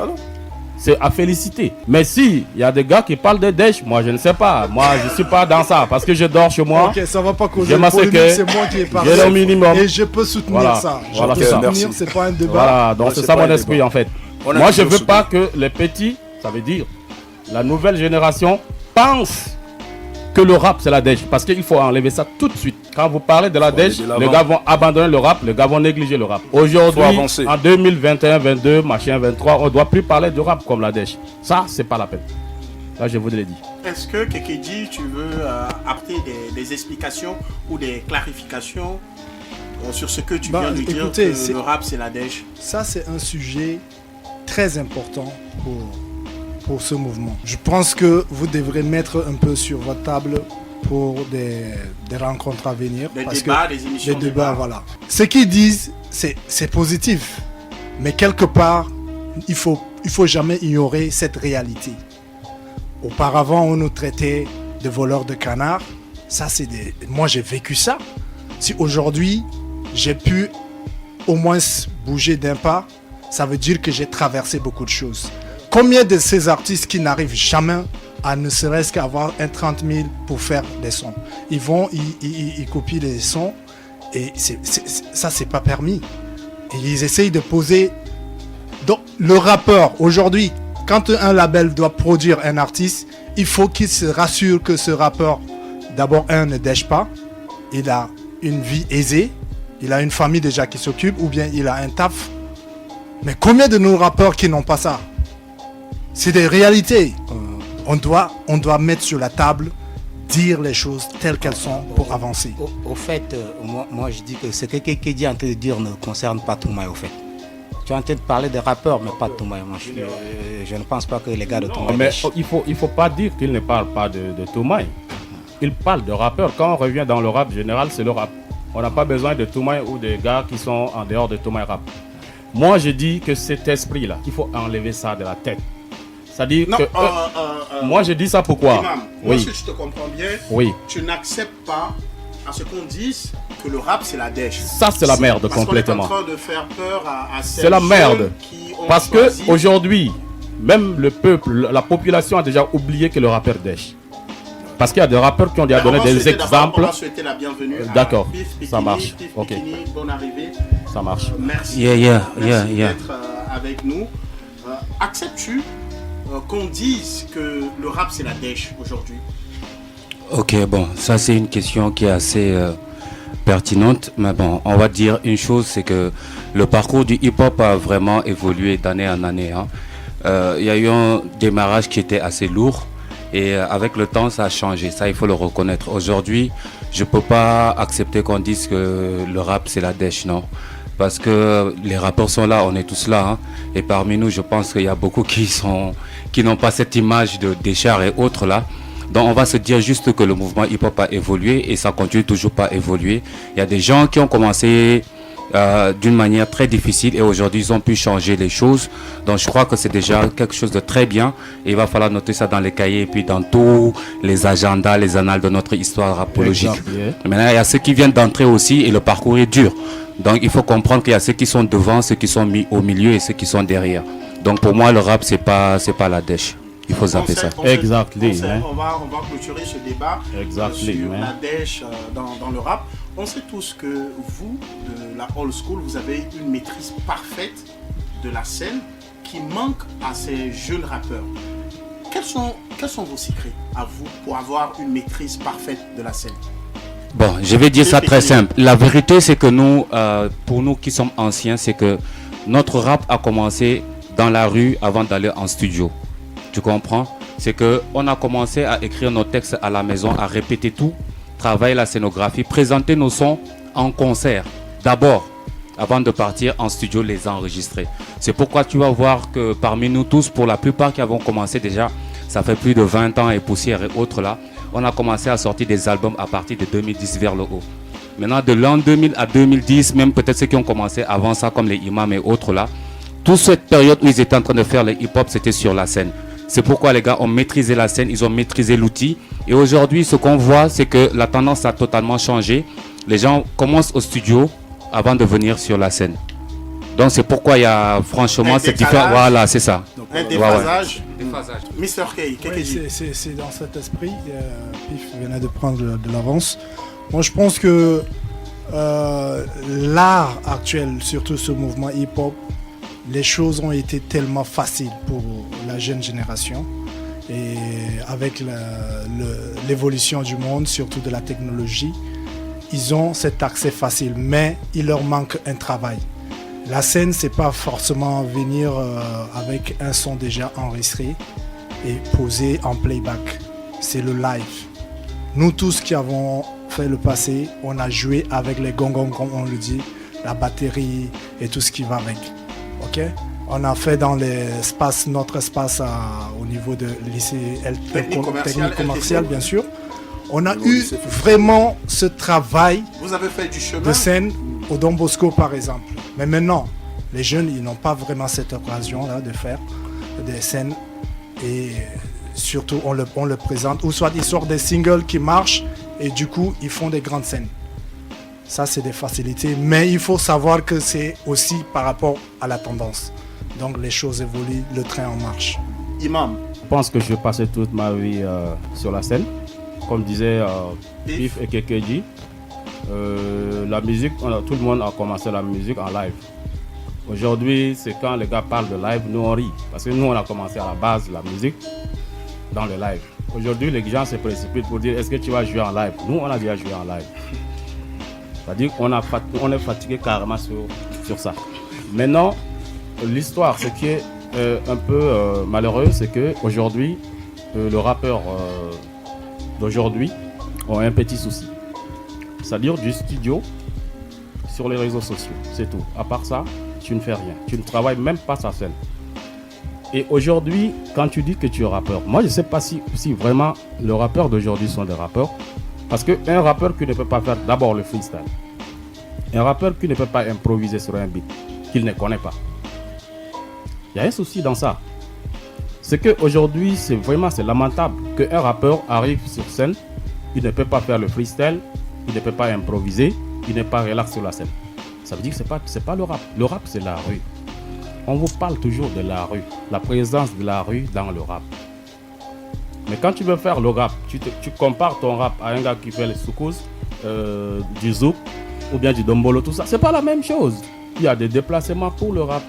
C'est à féliciter. Mais si il y a des gars qui parlent de Desh, moi je ne sais pas. Moi je ne suis pas dans ça parce que je dors chez moi. Ok, ça va pas causer de polémique, c'est moi qui ai parlé. J'ai le minimum. Et je peux soutenir ça. Je peux soutenir, c'est pas un débat. Voilà, donc c'est ça mon esprit en fait. Moi je ne veux pas que les petits, ça veut dire la nouvelle génération, pense que le rap c'est la Desh. Parce qu'il faut enlever ça tout de suite. Quand vous parlez de la Desh, les gars vont abandonner le rap, les gars vont négliger le rap. Aujourd'hui, en 2021, 22, machin 23, on ne doit plus parler de rap comme la Desh. Ça, c'est pas la peine. Là, je vous l'ai dit. Est-ce que KKD, tu veux apporter des explications ou des clarifications sur ce que tu viens de dire, que le rap c'est la Desh? Ça, c'est un sujet très important pour ce mouvement. Je pense que vous devrez mettre un peu sur votre table pour des rencontres à venir. Des émissions de débat, voilà. Ce qu'ils disent, c'est positif. Mais quelque part, il faut jamais ignorer cette réalité. Auparavant, on nous traitait de voleurs de canards. Ça, moi, j'ai vécu ça. Si aujourd'hui, j'ai pu au moins bouger d'un pas, ça veut dire que j'ai traversé beaucoup de choses. Combien de ces artistes qui n'arrivent jamais à ne serait-ce qu'avoir un 30 000 pour faire des sons? Ils copient les sons et ça, c'est pas permis. Et ils essayent de poser... Donc, le rappeur, aujourd'hui, quand un label doit produire un artiste, il faut qu'il se rassure que ce rappeur, d'abord, ne dèche pas. Il a une vie aisée. Il a une famille déjà qui s'occupe ou bien il a un taf. Mais combien de nos rappeurs qui n'ont pas ça? C'est des réalités. On doit mettre sur la table, dire les choses telles qu'elles sont pour avancer. Au fait, moi je dis que ce que KKD est en train de dire ne concerne pas Toumaï au fait. Tu es en train de parler des rappeurs, mais pas de Toumaï. Je ne pense pas que les gars de Toumaï... Mais il faut pas dire qu'il ne parle pas de Toumaï. il parle de rappeur. Quand on revient dans le rap général, c'est le rap. On n'a pas besoin de Toumaï ou des gars qui sont en dehors de Toumaï rap. Moi, je dis que cet esprit-là, qu'il faut enlever ça de la tête. C'est-à-dire que... moi, je dis ça pourquoi? Imam, moi, si je te comprends bien, tu n'acceptes pas à ce qu'on dise que le rap, c'est la dèche. Ça, c'est la merde, complètement. Parce qu'on est en train de faire peur à c'est la merde. Parce que aujourd'hui, même le peuple, la population a déjà oublié que le rappeur dèche. Parce qu'il y a des rappeurs qui ont déjà donné des exemples. On va souhaiter la bienvenue. D'accord, Bikini, ça marche. Bikini, Ok. bonne arrivée. Ça marche. Merci. Merci d'être avec nous. Acceptes-tu qu'on dise que le rap c'est la dèche aujourd'hui? Ok, bon, ça c'est une question qui est assez pertinente. Mais bon, on va dire une chose, c'est que le parcours du hip-hop a vraiment évolué d'année en année. Il y a eu un démarrage qui était assez lourd. Et avec le temps, ça a changé. Ça, il faut le reconnaître. Aujourd'hui, je ne peux pas accepter qu'on dise que le rap, c'est la dèche, non. Parce que les rappeurs sont là, on est tous là. Et parmi nous, je pense qu'il y a beaucoup qui n'ont pas cette image de décharge et autres là. Donc on va se dire juste que le mouvement hip-hop a évolué et ça continue toujours pas à évoluer. Il y a des gens qui ont commencé d'une manière très difficile et aujourd'hui ils ont pu changer les choses. Donc je crois que c'est déjà quelque chose de très bien et il va falloir noter ça dans les cahiers et puis dans tous les agendas, les annales de notre histoire rapologique. Maintenant il y a ceux qui viennent d'entrer aussi et le parcours est dur. Donc il faut comprendre qu'il y a ceux qui sont devant, ceux qui sont mis au milieu et ceux qui sont derrière. Donc pour moi le rap c'est pas la dèche. Il faut zapper ça. Exactement. On va clôturer ce débat sur la dèche dans le rap. On sait tous que vous, de la old school, vous avez une maîtrise parfaite de la scène qui manque à ces jeunes rappeurs. Quels sont vos secrets à vous pour avoir une maîtrise parfaite de la scène? Bon, je vais dire ça très simple. La vérité, c'est que nous, pour nous qui sommes anciens, c'est que notre rap a commencé dans la rue avant d'aller en studio. Tu comprends? C'est qu'on a commencé à écrire nos textes à la maison, à répéter tout, travailler la scénographie, présenter nos sons en concert. D'abord, avant de partir en studio, les enregistrer. C'est pourquoi tu vas voir que parmi nous tous, pour la plupart qui avons commencé déjà, ça fait plus de 20 ans et poussière et autres là, on a commencé à sortir des albums à partir de 2010 vers le haut. Maintenant, de l'an 2000 à 2010, même peut-être ceux qui ont commencé avant ça, comme les imams et autres là, toute cette période où ils étaient en train de faire le hip-hop, c'était sur la scène. C'est pourquoi les gars ont maîtrisé la scène, ils ont maîtrisé l'outil. Et aujourd'hui, ce qu'on voit, c'est que la tendance a totalement changé. Les gens commencent au studio avant de venir sur la scène. Donc c'est pourquoi il y a franchement cette différence. Voilà, c'est ça. Un déphasage. Mr. K, c'est dans cet esprit. Pif venait de prendre de l'avance. Moi, je pense que l'art actuel, surtout ce mouvement hip-hop, les choses ont été tellement faciles pour la jeune génération. Et avec l'évolution du monde, surtout de la technologie, ils ont cet accès facile, mais il leur manque un travail. La scène, c'est pas forcément venir avec un son déjà enregistré et posé en playback. C'est le live. Nous tous qui avons fait le passé, on a joué avec les gongons, comme on le dit, la batterie et tout ce qui va avec. Ok? On a fait dans notre espace au niveau de lycée technique commercial, bien sûr. On a eu vraiment ce travail de scène au Don Bosco, par exemple. Mais maintenant, les jeunes, ils n'ont pas vraiment cette occasion-là de faire des scènes. Et surtout, on le présente. Ou soit ils sortent des singles qui marchent et du coup, ils font des grandes scènes. Ça, c'est des facilités. Mais il faut savoir que c'est aussi par rapport à la tendance. Donc les choses évoluent, le train en marche. Imam. Je pense que je vais passer toute ma vie sur la scène. Comme disait Pif et Kekeji, la musique, tout le monde a commencé la musique en live. Aujourd'hui, c'est quand les gars parlent de live, nous on rit. Parce que nous, on a commencé à la base la musique dans le live. Aujourd'hui, les gens se précipitent pour dire, est-ce que tu vas jouer en live? Nous, on a déjà joué en live. C'est-à-dire qu'on est fatigué carrément sur ça. Maintenant, l'histoire, ce qui est un peu malheureux, c'est qu'aujourd'hui, le rappeur d'aujourd'hui ont un petit souci. C'est-à-dire du studio sur les réseaux sociaux, c'est tout. À part ça, tu ne fais rien. Tu ne travailles même pas sa scène. Et aujourd'hui, quand tu dis que tu es rappeur, moi je ne sais pas si vraiment les rappeurs d'aujourd'hui sont des rappeurs. Parce qu'un rappeur qui ne peut pas faire d'abord le freestyle, un rappeur qui ne peut pas improviser sur un beat qu'il ne connaît pas, il y a un souci dans ça. C'est qu'aujourd'hui, c'est lamentable qu'un rappeur arrive sur scène, il ne peut pas faire le freestyle, il ne peut pas improviser, il n'est pas relax sur la scène. Ça veut dire que c'est pas le rap. Le rap, c'est la rue. On vous parle toujours de la rue, la présence de la rue dans le rap. Mais quand tu veux faire le rap, tu compares ton rap à un gars qui fait les soukous, du zouk ou bien du dombolo, tout ça. C'est pas la même chose. Il y a des déplacements pour le rap.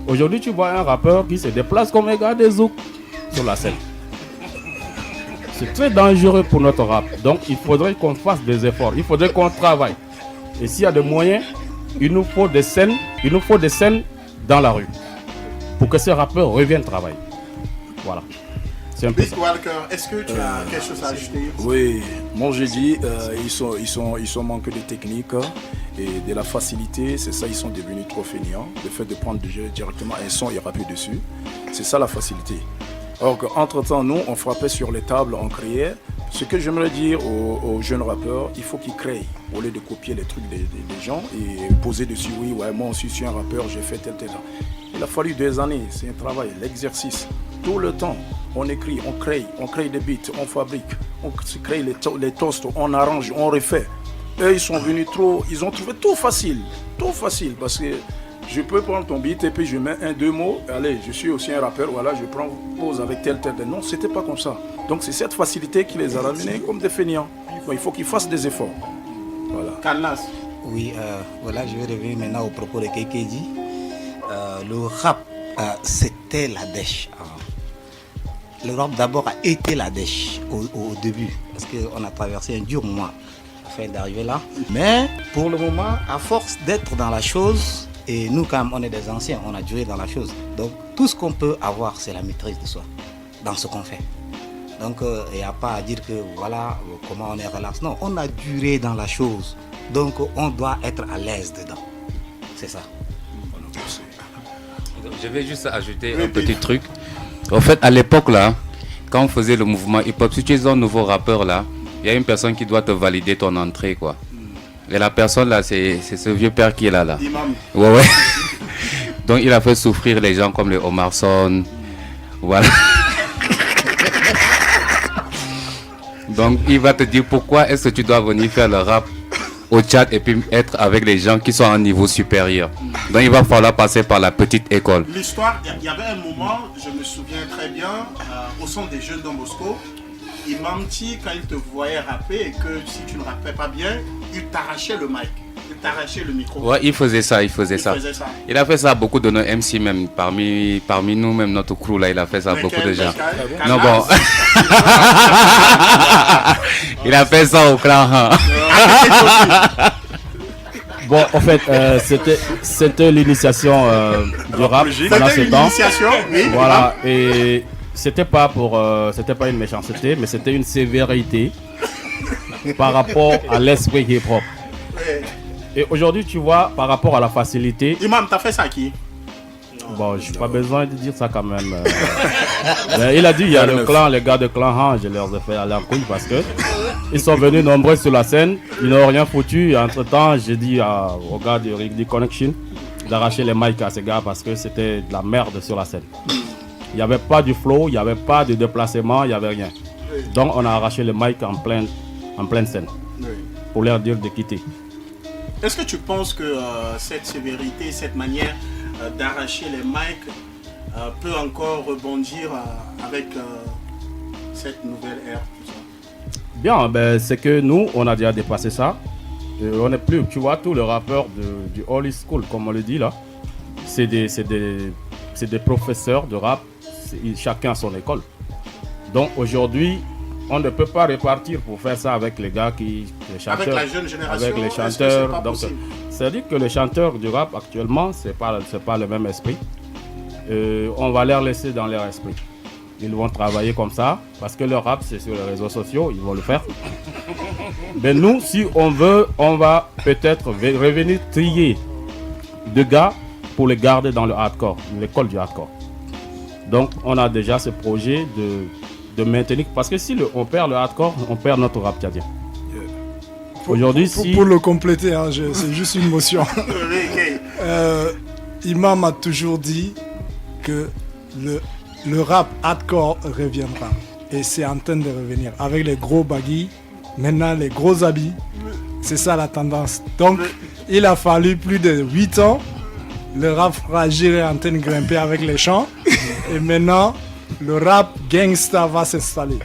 Aujourd'hui, tu vois un rappeur qui se déplace comme un gars des zouk sur la scène. C'est très dangereux pour notre rap. Donc, il faudrait qu'on fasse des efforts. Il faudrait qu'on travaille. Et s'il y a des moyens, il nous faut des scènes dans la rue pour que ces rappeurs reviennent travailler. Voilà. Big Walker, est-ce que tu as quelque chose à ajouter? Oui, moi j'ai dit, ils sont manqués de technique et de la facilité, c'est ça, ils sont devenus trop fainéants. Le fait de prendre directement un son et rapper dessus, c'est ça la facilité. Or qu'entre-temps, nous, on frappait sur les tables, on criait. Ce que j'aimerais dire aux jeunes rappeurs, il faut qu'ils créent, au lieu de copier les trucs des gens et poser dessus, oui, ouais, moi aussi je suis un rappeur, j'ai fait tel. Il a fallu 2 années, c'est un travail, l'exercice. Tout le temps, on écrit, on crée des beats, on fabrique, on crée les toasts, on arrange, on refait. Eux, ils sont venus ils ont trouvé tout facile, parce que je peux prendre ton beat et puis je mets 1-2 mots, allez, je suis aussi un rappeur, voilà, je prends pause avec tel. Non, c'était pas comme ça. Donc c'est cette facilité qui les a ramenés comme des fainéants. Il faut qu'ils fassent des efforts. Voilà. Carlas. Oui, voilà, je vais revenir maintenant au propos de Kekeji. Le rap, c'était la dèche. Le rap d'abord a été la dèche au début, parce qu'on a traversé un dur moment afin d'arriver là. Mais pour le moment, à force d'être dans la chose, et nous quand même on est des anciens, on a duré dans la chose. Donc tout ce qu'on peut avoir, c'est la maîtrise de soi dans ce qu'on fait. Donc il n'y a pas à dire que voilà comment on est relax. Non, on a duré dans la chose. Donc on doit être à l'aise dedans. C'est ça. Je vais juste ajouter un petit truc. En fait, à l'époque là, quand on faisait le mouvement hip-hop, si tu es un nouveau rappeur là, il y a une personne qui doit te valider ton entrée quoi. Et la personne là, c'est ce vieux père qui est là. Ouais. Donc il a fait souffrir les gens comme les Omarson. Voilà. Donc il va te dire pourquoi est-ce que tu dois venir faire le rap au Tchad et puis être avec les gens qui sont à un niveau supérieur. Donc il va falloir passer par la petite école. L'histoire, il y avait un moment, je me souviens très bien, au son des jeunes Don Bosco, Imam T, quand il te voyait rapper et que si tu ne rappais pas bien, il t'arrachait le mic, il t'arrachait le micro. Ouais, il faisait ça. Il a fait ça à beaucoup de nos MC même, parmi nous même, notre crew là, il a fait ça à beaucoup de gens. Non bon. Il a fait ça au clan. Bon, en fait, c'était l'initiation du rap pendant ce temps. Oui. Voilà, et c'était pas une méchanceté, mais c'était une sévérité par rapport à l'esprit hip-hop. Et aujourd'hui, tu vois, par rapport à la facilité. Imam, t'as fait ça à qui? Bon, j'ai pas besoin de dire ça quand même. Il a dit, il y a le clan, les gars de clan, je leur ai fait aller en couille parce que ils sont venus nombreux sur la scène, ils n'ont rien foutu. Et entre-temps, j'ai dit aux gars de Rigby Connection d'arracher les mics à ces gars parce que c'était de la merde sur la scène. Il n'y avait pas du flow, il n'y avait pas de déplacement, il n'y avait rien. Donc on a arraché les mics en pleine scène pour leur dire de quitter. Est-ce que tu penses que cette sévérité, cette manière d'arracher les mics peut encore rebondir avec cette nouvelle ère, tout ça? Bien, ben, c'est que nous, on a déjà dépassé ça. On n'est plus, tu vois, tous les rappeurs du old school, comme on le dit là, c'est des professeurs de rap, chacun à son école. Donc aujourd'hui, on ne peut pas répartir pour faire ça avec les gars les chanteurs, avec la jeune génération, avec les chanteurs. Donc, c'est-à-dire que les chanteurs du rap actuellement, c'est pas le même esprit. On va les laisser dans leur esprit. Ils vont travailler comme ça parce que leur rap c'est sur les réseaux sociaux, ils vont le faire. Mais nous, si on veut, on va peut-être revenir trier de gars pour les garder dans le hardcore, l'école du hardcore. Donc on a déjà ce projet de maintenir, parce que si on perd le hardcore, on perd notre rap tchadien. Aujourd'hui, pour le compléter, hein, c'est juste une motion. Imam a toujours dit que le rap hardcore reviendra. Et c'est en train de revenir. Avec les gros baggy, maintenant les gros habits, c'est ça la tendance. Donc, il a fallu plus de 8 ans. Le rap fragile est en train de grimper avec les chants. Et maintenant, le rap gangsta va s'installer.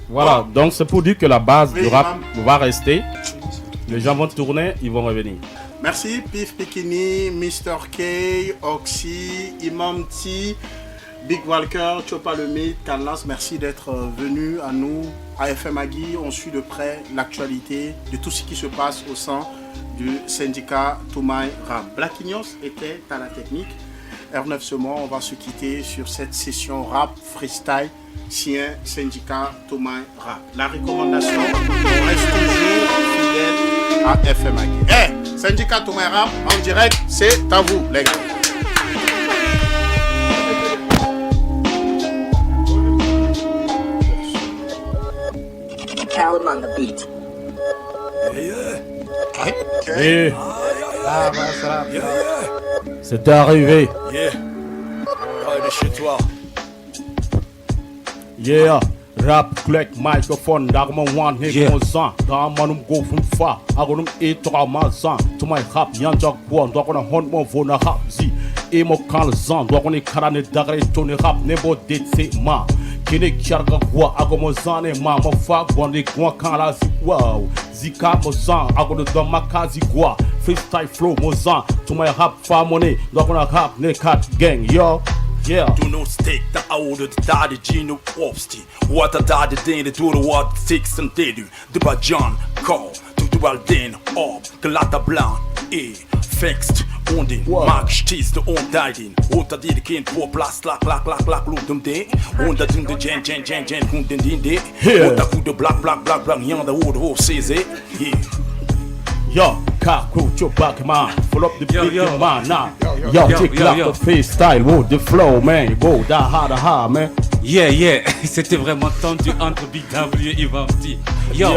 Voilà, donc c'est pour dire que la base du rap va rester. Les gens vont tourner, ils vont revenir. Merci Pif Pikini, Mr. K, Oxy, Imam T, Big Walker, Chopa le Mythe, Canlas, merci d'être venu à nous, à FM Agui. On suit de près l'actualité de tout ce qui se passe au sein du syndicat Toumaï Rap. Black Ignos était à la technique. R9 seulement, on va se quitter sur cette session rap freestyle sien syndicat Toumaï Rap. La recommandation, on reste toujours fidèle à FM Agui. Syndicat Toumaï Rap en direct, c'est à vous les gars. Callum on the beat. C'est arrivé. De chez toi. Yeah. Rap, click, microphone, dagma one, hit mon sang. Damanum go from far. Agonum etra mazan. To my rap, yanja kwon. Dagona hon mon vona rap zi. Emo kan zan. Dagone karane dagre tone rap. Nebo det se ma. Kine kiarga gwa. Agomo zane ma. Mo fa gwande gwa kan la zi. Wow. Zika mo zan. Agono dama kazi gwa. Freestyle flow mo zan. To my rap fa money. Dagona rap ne cat gang. Yo. Yeah. Do not stick the oude de tade Gino opsti. What a tade den de door wat six en tedu. De Bajan call to dual den op. De lata blanc fixed on the max cheese de ondiding. Ota die de kind voor plas lak loop dem de. Onda ding de gen kun den din de. Ota ku de black yan de hoor CZ. Yeah. Yo, cool, your back man. Full up the big man now. Yo, take like the freestyle, whoa, the flow, man. Go, that hard, man. Yeah, c'était vraiment tendu entre Big W et Imam T. Yo,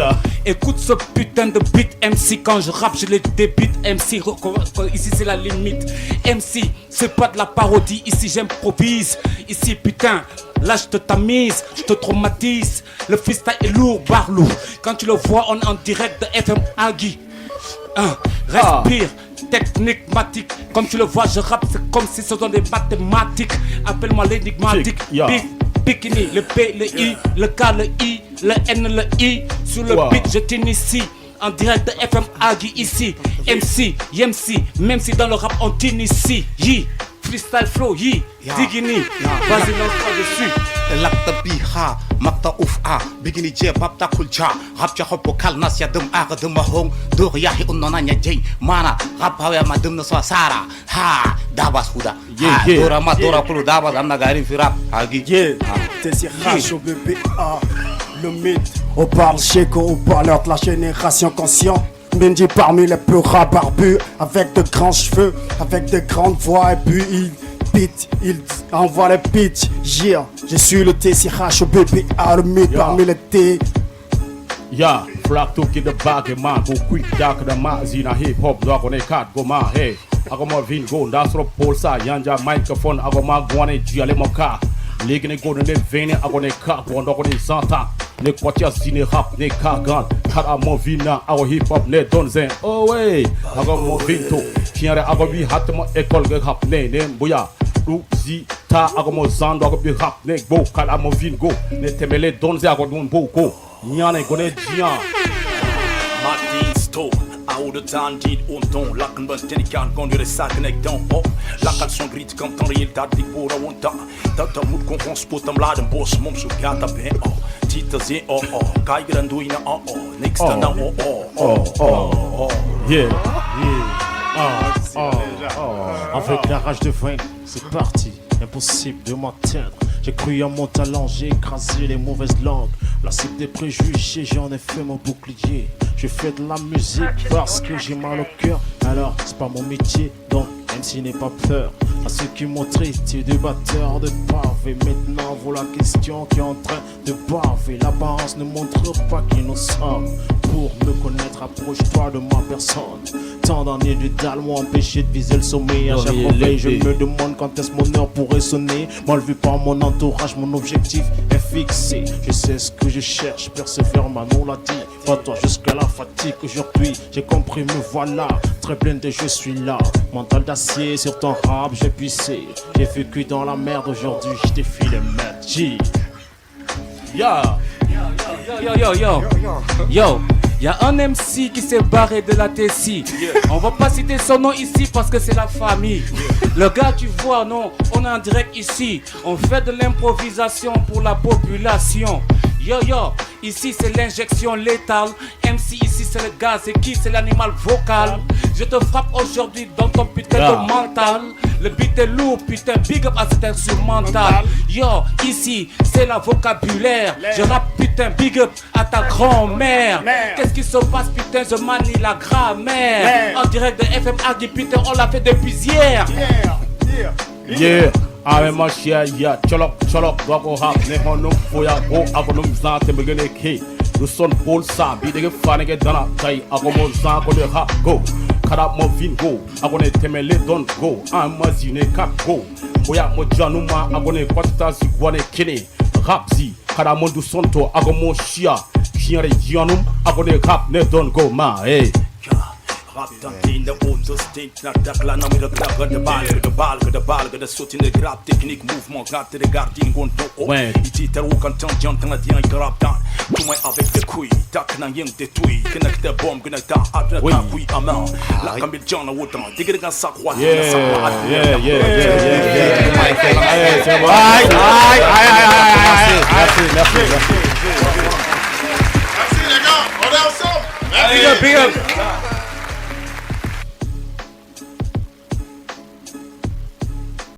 écoute ce putain de beat MC. Quand je rappe, je les débite MC. Ici c'est la limite. MC, c'est pas de la parodie. Ici j'improvise. Ici putain, là je te tamise, je te traumatise. Le freestyle est lourd, barre lourd. Quand tu le vois, on est en direct de FM Agui. Respire, technique, matique. Comme tu le vois, je rappe, c'est comme si ce sont des mathématiques. Appelle-moi l'énigmatique. Big Bikini, le P, le I, le K, le I, le N, le I. Sur le beat, je t'initie. En direct de FM Agui ici. MC, YMC, même si dans le rap on t'initie. Yi, freestyle flow, Yi, Digini. Vas-y, lance-toi dessus. Lakta biha, makta ufa, bigini je babta kulcha, rap cha hopo kal nasya dum aga dum hong, dur yahi unnona nya jay, mana rap hawa ma dum no sara, ha, dabas huda, dora ma dora kulu dabas amna gari fi rap, agi. T'es si rache au BPA, le mythe. On parle chéco, au parleur de la génération consciente. Mendy parmi les plus rares barbus, avec de grands cheveux, avec de grandes voix, et puis il envoie les pitch. Yeah, je suis le TCH au BPA, le mythe parmi les T. Yeah, flak to get the bag, man, go quick, dark, the mazina hip hop, dog on a cat, go man, hey. Agoma vin go, that's what Polsa, Yanja microphone, Agoma guane, Gialemoka. Legene go ne vene, agone kak, one dog on the Santa. Ne kwacha zine rap, ne kagan. Kara mo vina, our hip hop, ne donzen. Oh, way, Agoma vinto. Kiare agobi hatmo ekol ge rap, ne mbuya. Zi ta agomo zando agobi rap, ne go, kara mo vin go. Ne temele donze agodon bo go. Nyane gone jian. Martin Sto. Au de temps dit on ton lakken ben tenikan kon de saken ek dan op lakken son grit kan tan real dat dik bora wonta dat moet kon ons potam laden bos mom so gata ben tita ze kai gran doina next dan yeah avec la rage de vaincre, c'est parti. Impossible de m'atteindre. J'ai cru en mon talent, j'ai écrasé les mauvaises langues. La cible des préjugés, j'en ai fait mon bouclier. Je fais de la musique parce que j'ai mal au cœur. Alors c'est pas mon métier, donc même s'il n'est pas peur. à ceux qui m'ont traité de batteur de pavé. Maintenant voilà la question qui est en train de baver. L'apparence ne montre pas qui nous sommes. Pour me connaître, approche-toi de ma personne. Tant d'années de dalle m'ont empêché de viser le sommet. À chaque réveil, je me demande quand est-ce mon heure pourrait sonner. Mal vu par mon entourage, mon objectif est fixé. Je sais ce que je cherche, persévère, Manon l'a dit. Pas toi jusqu'à la fatigue. Aujourd'hui, j'ai compris, me voilà. Très blindé, je suis là. Mental d'acier sur ton rap, j'ai puissé. J'ai vécu dans la merde, aujourd'hui, je défie les merdes. G. Yeah. Yo, y'a un MC qui s'est barré de la Tessie. On va pas citer son nom ici parce que c'est la famille. Le gars, tu vois, non, on est en direct ici. On fait de l'improvisation pour la population. Yo, ici c'est l'injection létale. MC ici c'est le gaz, et qui c'est l'animal vocal. Je te frappe aujourd'hui dans ton putain de mental. Le beat est lourd, putain, big up à cet instrumental. Yo, ici c'est la vocabulaire. Je rappe, putain, big up à ta grand-mère. Qu'est-ce qui se passe, putain, je manie la grammaire. En direct de FM Hardy, putain, on l'a fait depuis hier. Yeah, I'm a share, yeah, cholok, go hop, nehono, foya, go, agonum, zante, begene key. The son Paul Sam, be the fan get done, tie, agomo, zanko, the hop, go. Karap mo vin go, agone temele don't go. I'm a zine cap go. Oya mo januma, agone kwata ziguane kene. Rapzi, karamondu sonto, agomo shia. Shia regionum, agone cap ne don't go, ma, hey. Rap tantine, de autostint, la dakla, non, mais le grave de balle, de sauter de grave technique, mouvement, garde de gardien, gon to o. Iti ter ou quand t'en t'en dien grave tan. Tout moi avec des couilles, tac na yeng de touilles, connecte des bombes, connecte à la couille à main. La camille John autant, digger dans sa croix, Yeah. Merci les gars, on est ensemble. Big up.